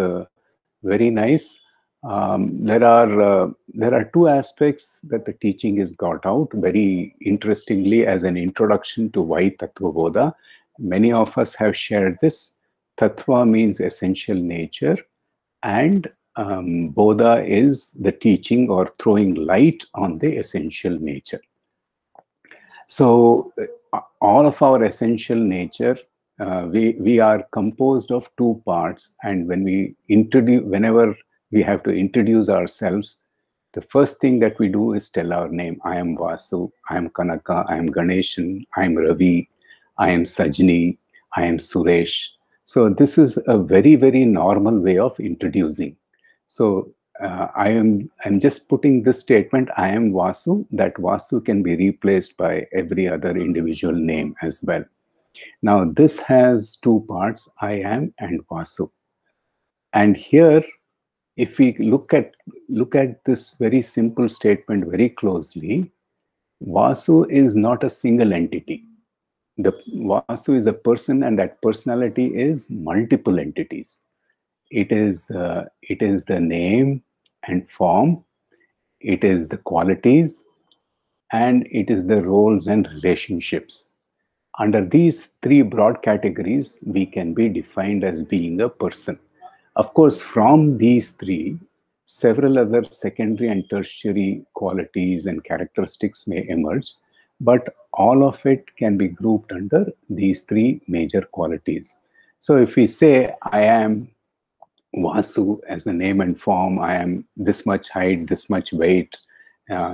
S1: very nice. There are 2 aspects that the teaching is got out very interestingly as an introduction to why Tatva Bodha. Many of us have shared this. Tattva means essential nature, and Bodha is the teaching or throwing light on the essential nature. So all of our essential nature, we are composed of 2 parts, and whenever we have to introduce ourselves, the first thing that we do is tell our name. I am Vasu, I am Kanaka, I am Ganeshan, I am Ravi, I am Sajni, I am Suresh. So this is a very, very normal way of introducing. So I'm just putting this statement, I am Vasu, that Vasu can be replaced by every other individual name as well. Now this has 2 parts, I am and Vasu. And here, if we look at this very simple statement very closely, Vasu is not a single entity. The Vasu is a person, and that personality is multiple entities. It is the name and form, it is the qualities, and it is the roles and relationships. Under these 3 broad categories, we can be defined as being a person. Of course, from these 3, several other secondary and tertiary qualities and characteristics may emerge, but all of it can be grouped under these 3 major qualities. So if we say, I am Vasu as the name and form, I am this much height, this much weight,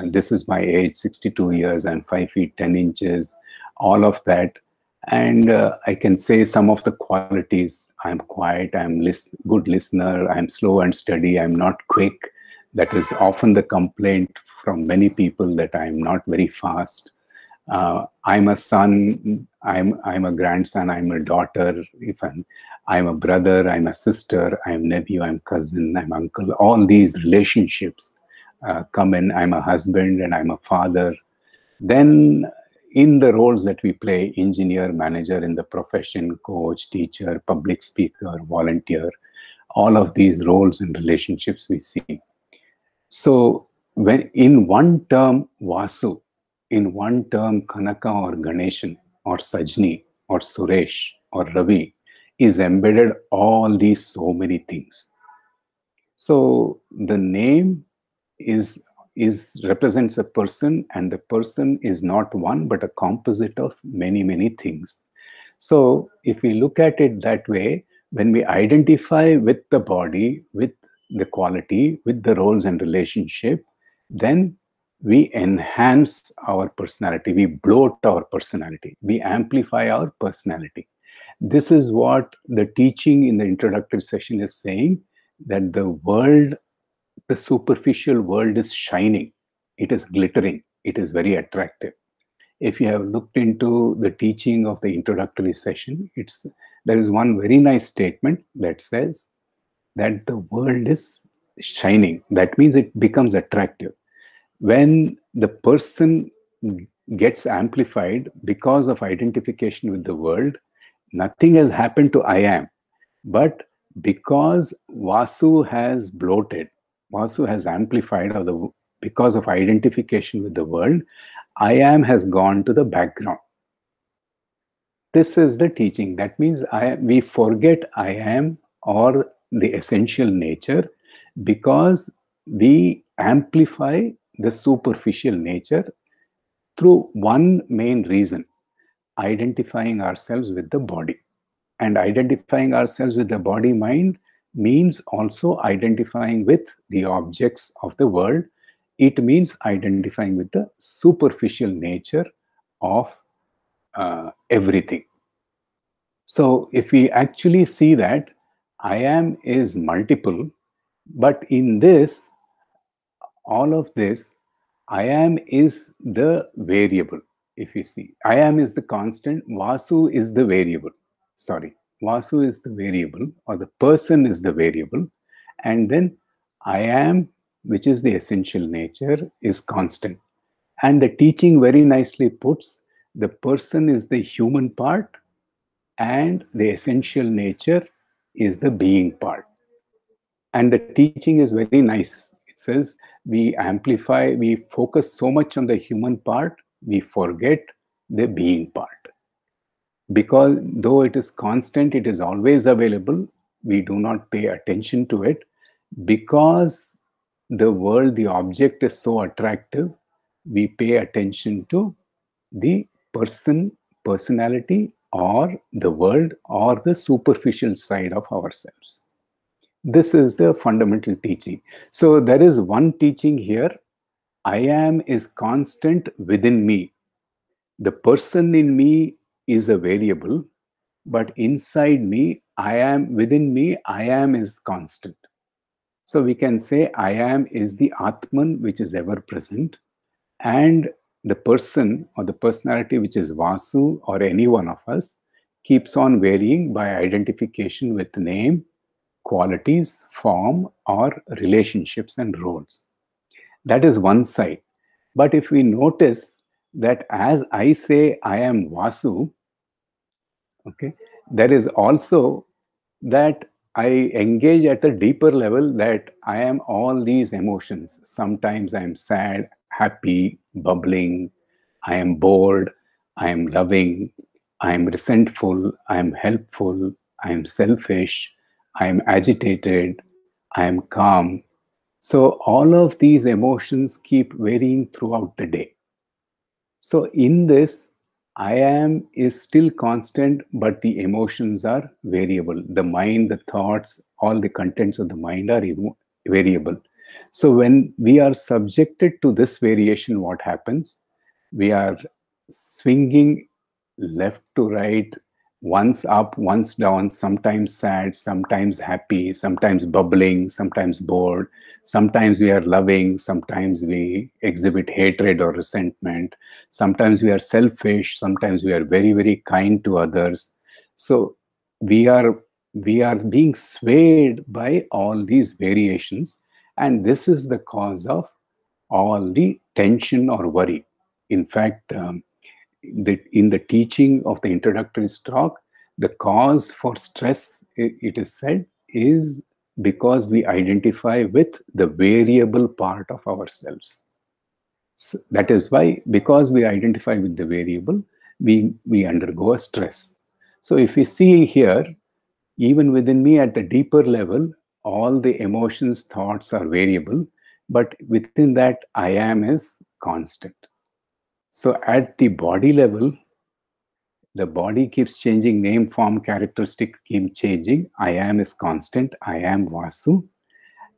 S1: this is my age, 62 years and 5 feet 10 inches, all of that. And I can say some of the qualities. I'm quiet, I'm good listener, I'm slow and steady, I'm not quick. That is often the complaint from many people, that I'm not very fast. I'm a son, I'm a grandson, I'm a daughter, if I'm a brother, I'm a sister, I'm nephew, I'm cousin, I'm uncle. All these relationships come in. I'm a husband and I'm a father. Then in the roles that we play, engineer, manager in the profession, coach, teacher, public speaker, volunteer, all of these roles and relationships we see. So when in one term Vasu, in one term Kanaka or Ganeshan or Sajni or Suresh or Ravi is embedded all these so many things. So the name is represents a person, and the person is not one but a composite of many things. So if we look at it that way, when we identify with the body, with the quality, with the roles and relationship, then we enhance our personality, we bloat our personality, we amplify our personality. This is what the teaching in the introductory session is saying, that the world, the superficial world is shining, it is glittering, it is very attractive. If you have looked into the teaching of the introductory session, there is one very nice statement that says that the world is shining. That means it becomes attractive. When the person gets amplified because of identification with the world, nothing has happened to I am. But because Vasu has bloated, Vasu has amplified, because of identification with the world, I am has gone to the background. This is the teaching. That means we forget I am or the essential nature because we amplify the superficial nature through one main reason: identifying ourselves with the body. And identifying ourselves with the body mind means also identifying with the objects of the world. It means identifying with the superficial nature of everything. So if we actually see that I am is multiple, but in this, all of this, I am is the variable. If you see, I am is the constant, Vasu is the variable. Sorry, Vasu is the variable, or the person is the variable. And then I am, which is the essential nature, is constant. And the teaching very nicely puts the person is the human part and the essential nature is the being part. And the teaching is very nice. It says we amplify, we focus so much on the human part, we forget the being part. Because though it is constant, it is always available, we do not pay attention to it. Because the world, the object is so attractive, we pay attention to the personality, or the world, or the superficial side of ourselves. This is the fundamental teaching. So there is one teaching here: I am is constant within me. The person in me is a variable, but inside me, I am, within me, I am is constant. So we can say I am is the Atman, which is ever present, and the person or the personality, which is Vasu or any one of us, keeps on varying by identification with name, qualities, form, or relationships and roles. That is one side. But if we notice that as I say I am Vasu, okay, there is also that I engage at a deeper level, that I am all these emotions. Sometimes I am sad, happy, bubbling, I am bored, I am loving, I am resentful, I am helpful, I am selfish, I am agitated, I am calm. So all of these emotions keep varying throughout the day. So in this, I am is still constant, but the emotions are variable. The mind, the thoughts, all the contents of the mind are variable. So when we are subjected to this variation, what happens? We are swinging left to right. once up, once down, sometimes sad, sometimes happy, sometimes bubbling, sometimes bored. Sometimes we are loving, sometimes we exhibit hatred or resentment. Sometimes we are selfish, sometimes we are very, very kind to others. So we are being swayed by all these variations, and this is the cause of all the tension or worry. In fact, in the teaching of the introductory talk, the cause for stress, it is said, is because we identify with the variable part of ourselves. So that is why, because we identify with the variable, we undergo a stress. So if we see here, even within me at the deeper level, all the emotions, thoughts are variable, but within that, I am is constant. So at the body level, the body keeps changing, name, form, characteristic keep changing. I am is constant. I am Vasu.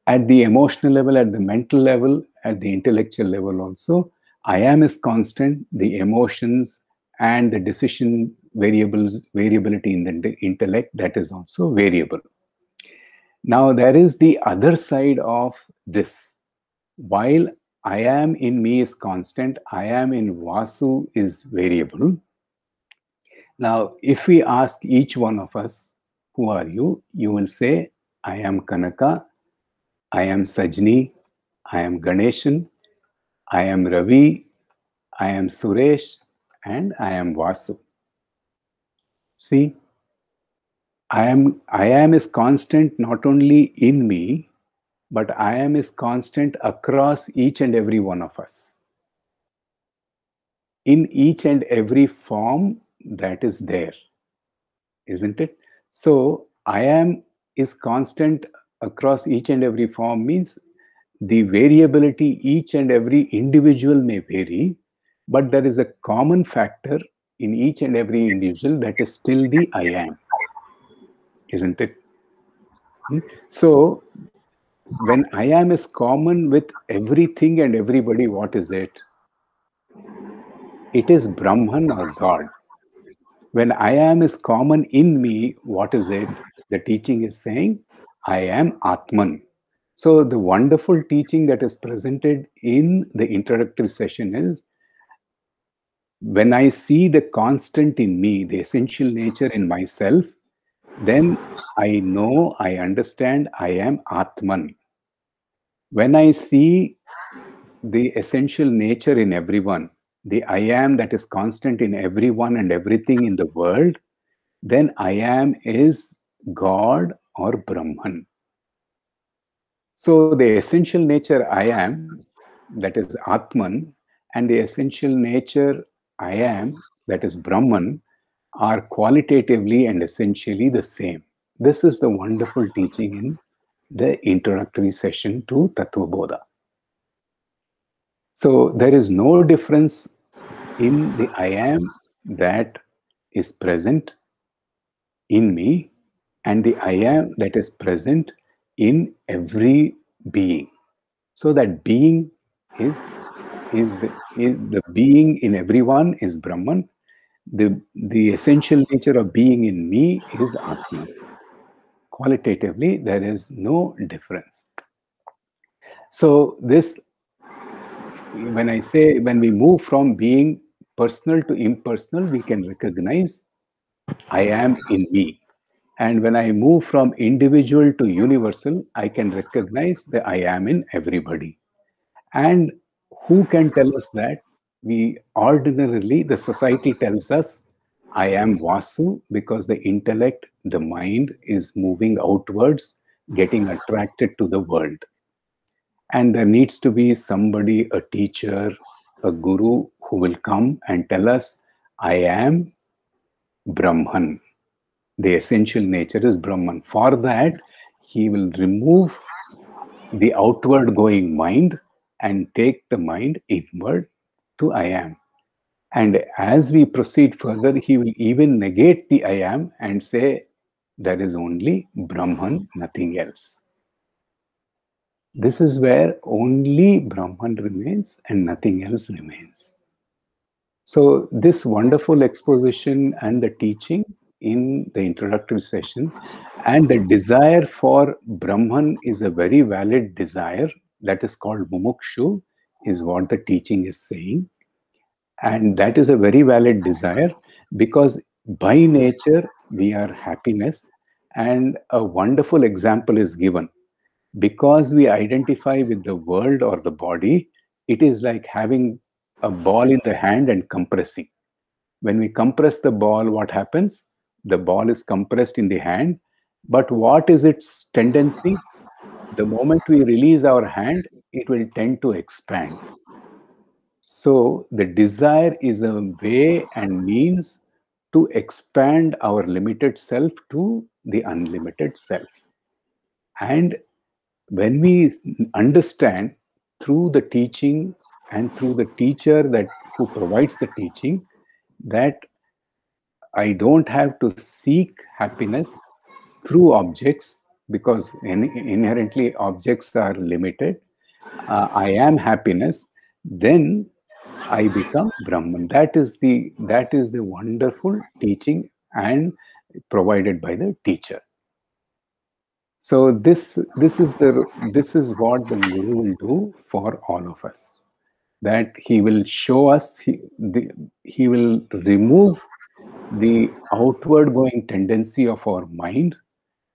S1: At the emotional level, at the mental level, at the intellectual level also, I am is constant. The emotions and the decision variability in the intellect, that is also variable. Now there is the other side of this. While I am in me is constant, I am in Vasu is variable. Now, if we ask each one of us, who are you? You will say, I am Kanaka, I am Sajni, I am Ganeshan, I am Ravi, I am Suresh, and I am Vasu. See, I am is constant not only in me, but I am is constant across each and every one of us. In each and every form that is there, isn't it? So I am is constant across each and every form means the variability, each and every individual may vary, but there is a common factor in each and every individual, that is still the I am, isn't it? So when I am is common with everything and everybody, what is it? It is Brahman or God. When I am is common in me, what is it? The teaching is saying, I am Atman. So the wonderful teaching that is presented in the introductory session is, when I see the constant in me, the essential nature in myself, then I know, I understand, I am Atman. When I see the essential nature in everyone, the I am that is constant in everyone and everything in the world, then I am is God or Brahman. So the essential nature I am, that is Atman, and the essential nature I am, that is Brahman, are qualitatively and essentially the same. This is the wonderful teaching in the introductory session to Tatva Bodha. So there is no difference in the I am that is present in me and the I am that is present in every being. So that being is the being in everyone is Brahman. The essential nature of being in me is Atman. Qualitatively, there is no difference. So this, when I say, when we move from being personal to impersonal, we can recognize I am in me. And when I move from individual to universal, I can recognize that I am in everybody. And who can tell us that? We ordinarily, the society tells us, I am Vasu, because the intellect, the mind is moving outwards, getting attracted to the world. And there needs to be somebody, a teacher, a guru, who will come and tell us, I am Brahman. The essential nature is Brahman. For that, he will remove the outward going mind and take the mind inward to I am. And as we proceed further, he will even negate the I am and say, there is only Brahman, nothing else. This is where only Brahman remains and nothing else remains. So this wonderful exposition and the teaching in the introductory session, and the desire for Brahman is a very valid desire that is called mumukshu, is what the teaching is saying. And that is a very valid desire because by nature we are happiness. And a wonderful example is given. Because we identify with the world or the body, it is like having a ball in the hand and compressing. When we compress the ball, what happens? The ball is compressed in the hand. But what is its tendency? The moment we release our hand, it will tend to expand. So the desire is a way and means to expand our limited self to the unlimited self. And when we understand through the teaching and through the teacher that who provides the teaching that I don't have to seek happiness through objects because inherently objects are limited. I am happiness, then I become Brahman. That is the wonderful teaching and provided by the teacher. So this is what the Guru will do for all of us. That he will show us, he will remove the outward going tendency of our mind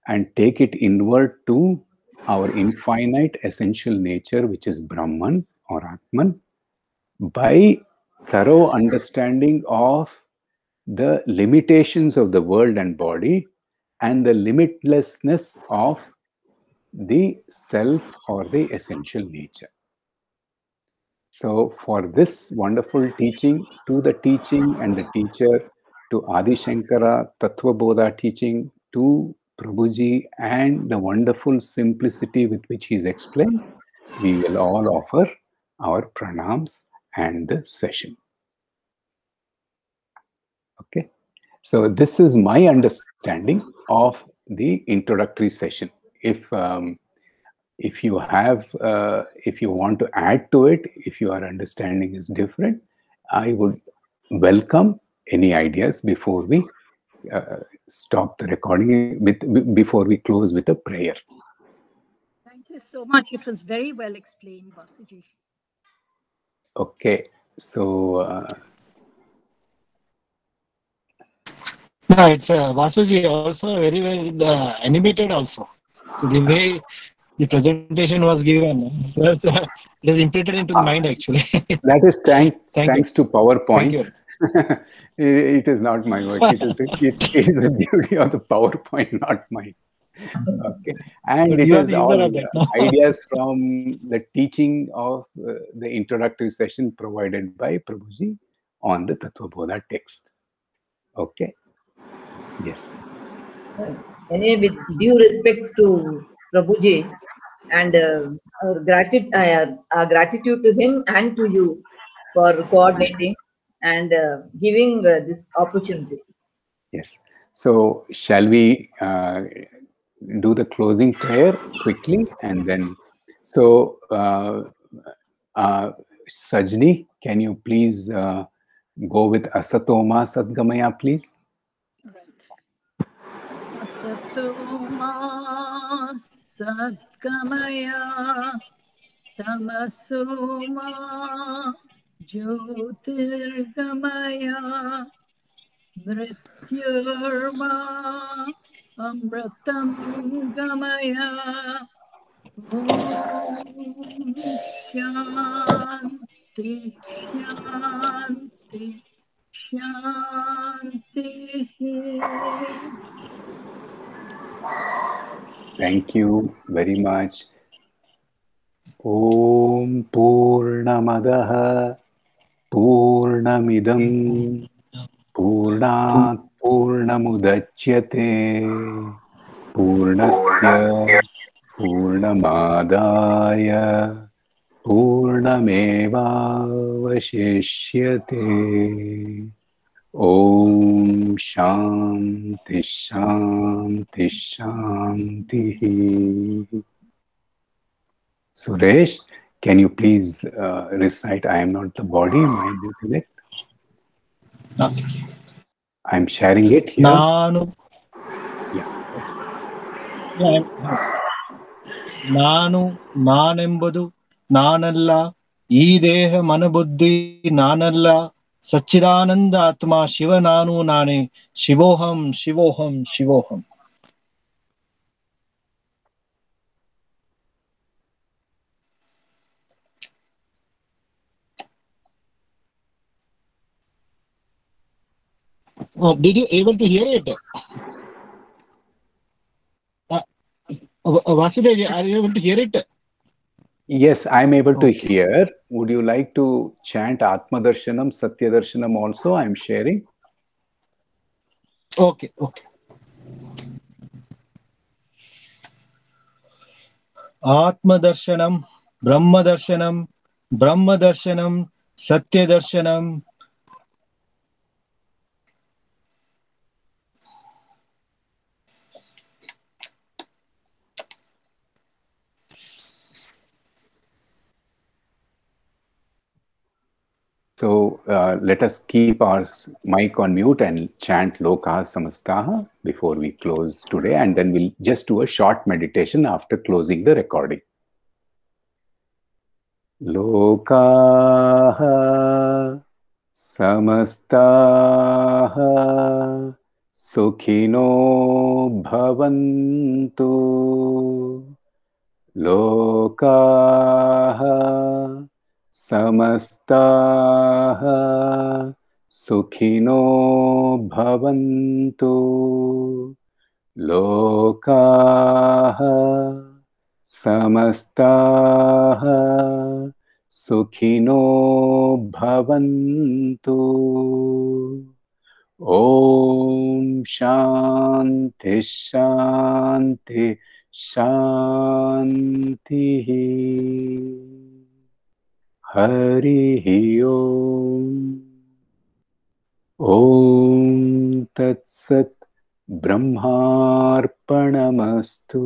S1: and take it inward to our infinite essential nature, which is Brahman or Atman, by thorough understanding of the limitations of the world and body and the limitlessness of the self or the essential nature. So for this wonderful teaching, to the teaching and the teacher, to Adi Shankara, Tatva Bodha teaching, to Prabhuji, and the wonderful simplicity with which he is explained, we will all offer our pranams and the session. Okay. So this is my understanding of the introductory session. If you have, if you want to add to it, if your understanding is different, I would welcome any ideas before we stop the recording, before we close with a prayer.
S3: Thank you so much. It was very well explained, Basuji.
S1: Okay, so
S6: no, it's Vasuji also very well animated also. So the way the presentation was given, it was imprinted into the mind actually.
S1: That is thanks to PowerPoint.
S6: Thank you.
S1: It is not my work. It is the beauty of the PowerPoint, not mine. Okay, and
S6: But
S1: it
S6: you are
S1: is
S6: the
S1: all
S6: user of that, no?
S1: ideas from the teaching of the introductory session provided by Prabhuji on the Tatva Bodha text. Okay. Yes.
S2: Anyway, with due respects to Prabhuji and our gratitude to him and to you for coordinating and giving this opportunity.
S1: Yes. So shall we do the closing prayer quickly and then? So Sajni, can you please go with Asatoma Sadgamaya, please?
S3: Right. Asatoma Sadgamaya Tamasoma Jyotirgamaya Mrityurma Amritam Gamaya Om Shanti Shanti Shanti.
S1: Thank you very much. Om Purnamadaha Purnamidam Purnat Purnamudachyate Purnasya Purnamadaya Purnamevavashishyate. Om Shanti Shanti Shanti. Suresh, can you please recite I am not the body, mind intellect?
S6: Okay.
S1: I'm sharing it here.
S6: Nanu.
S1: Yeah.
S6: Nanu, Nanembadu, Nanalla, Ideha Manabuddhi, Nanalla, Sachidananda Atma, Shiva Nanu Nane, Shivoham, Shivoham, Shivoham. Oh, did you able to hear it? Vasudev, are you able to hear it?
S1: Yes, I'm able to hear. Would you like to chant Atma Darshanam, Satya Darshanam also? I'm sharing.
S6: Okay. Atma Darshanam, Brahma Darshanam, Brahma Darshanam, Satya Darshanam.
S1: So let us keep our mic on mute and chant Loka Samastaha before we close today, and then we'll just do a short meditation after closing the recording. Loka Samastaha Sukhino Bhavantu. Loka Samastaha Sukhino Bhavantu. Loka Samastaha Sukhino Bhavantu. Om Shanti Shanti Shanti. Hari Om. Om Tat Sat Brahmarpanamastu.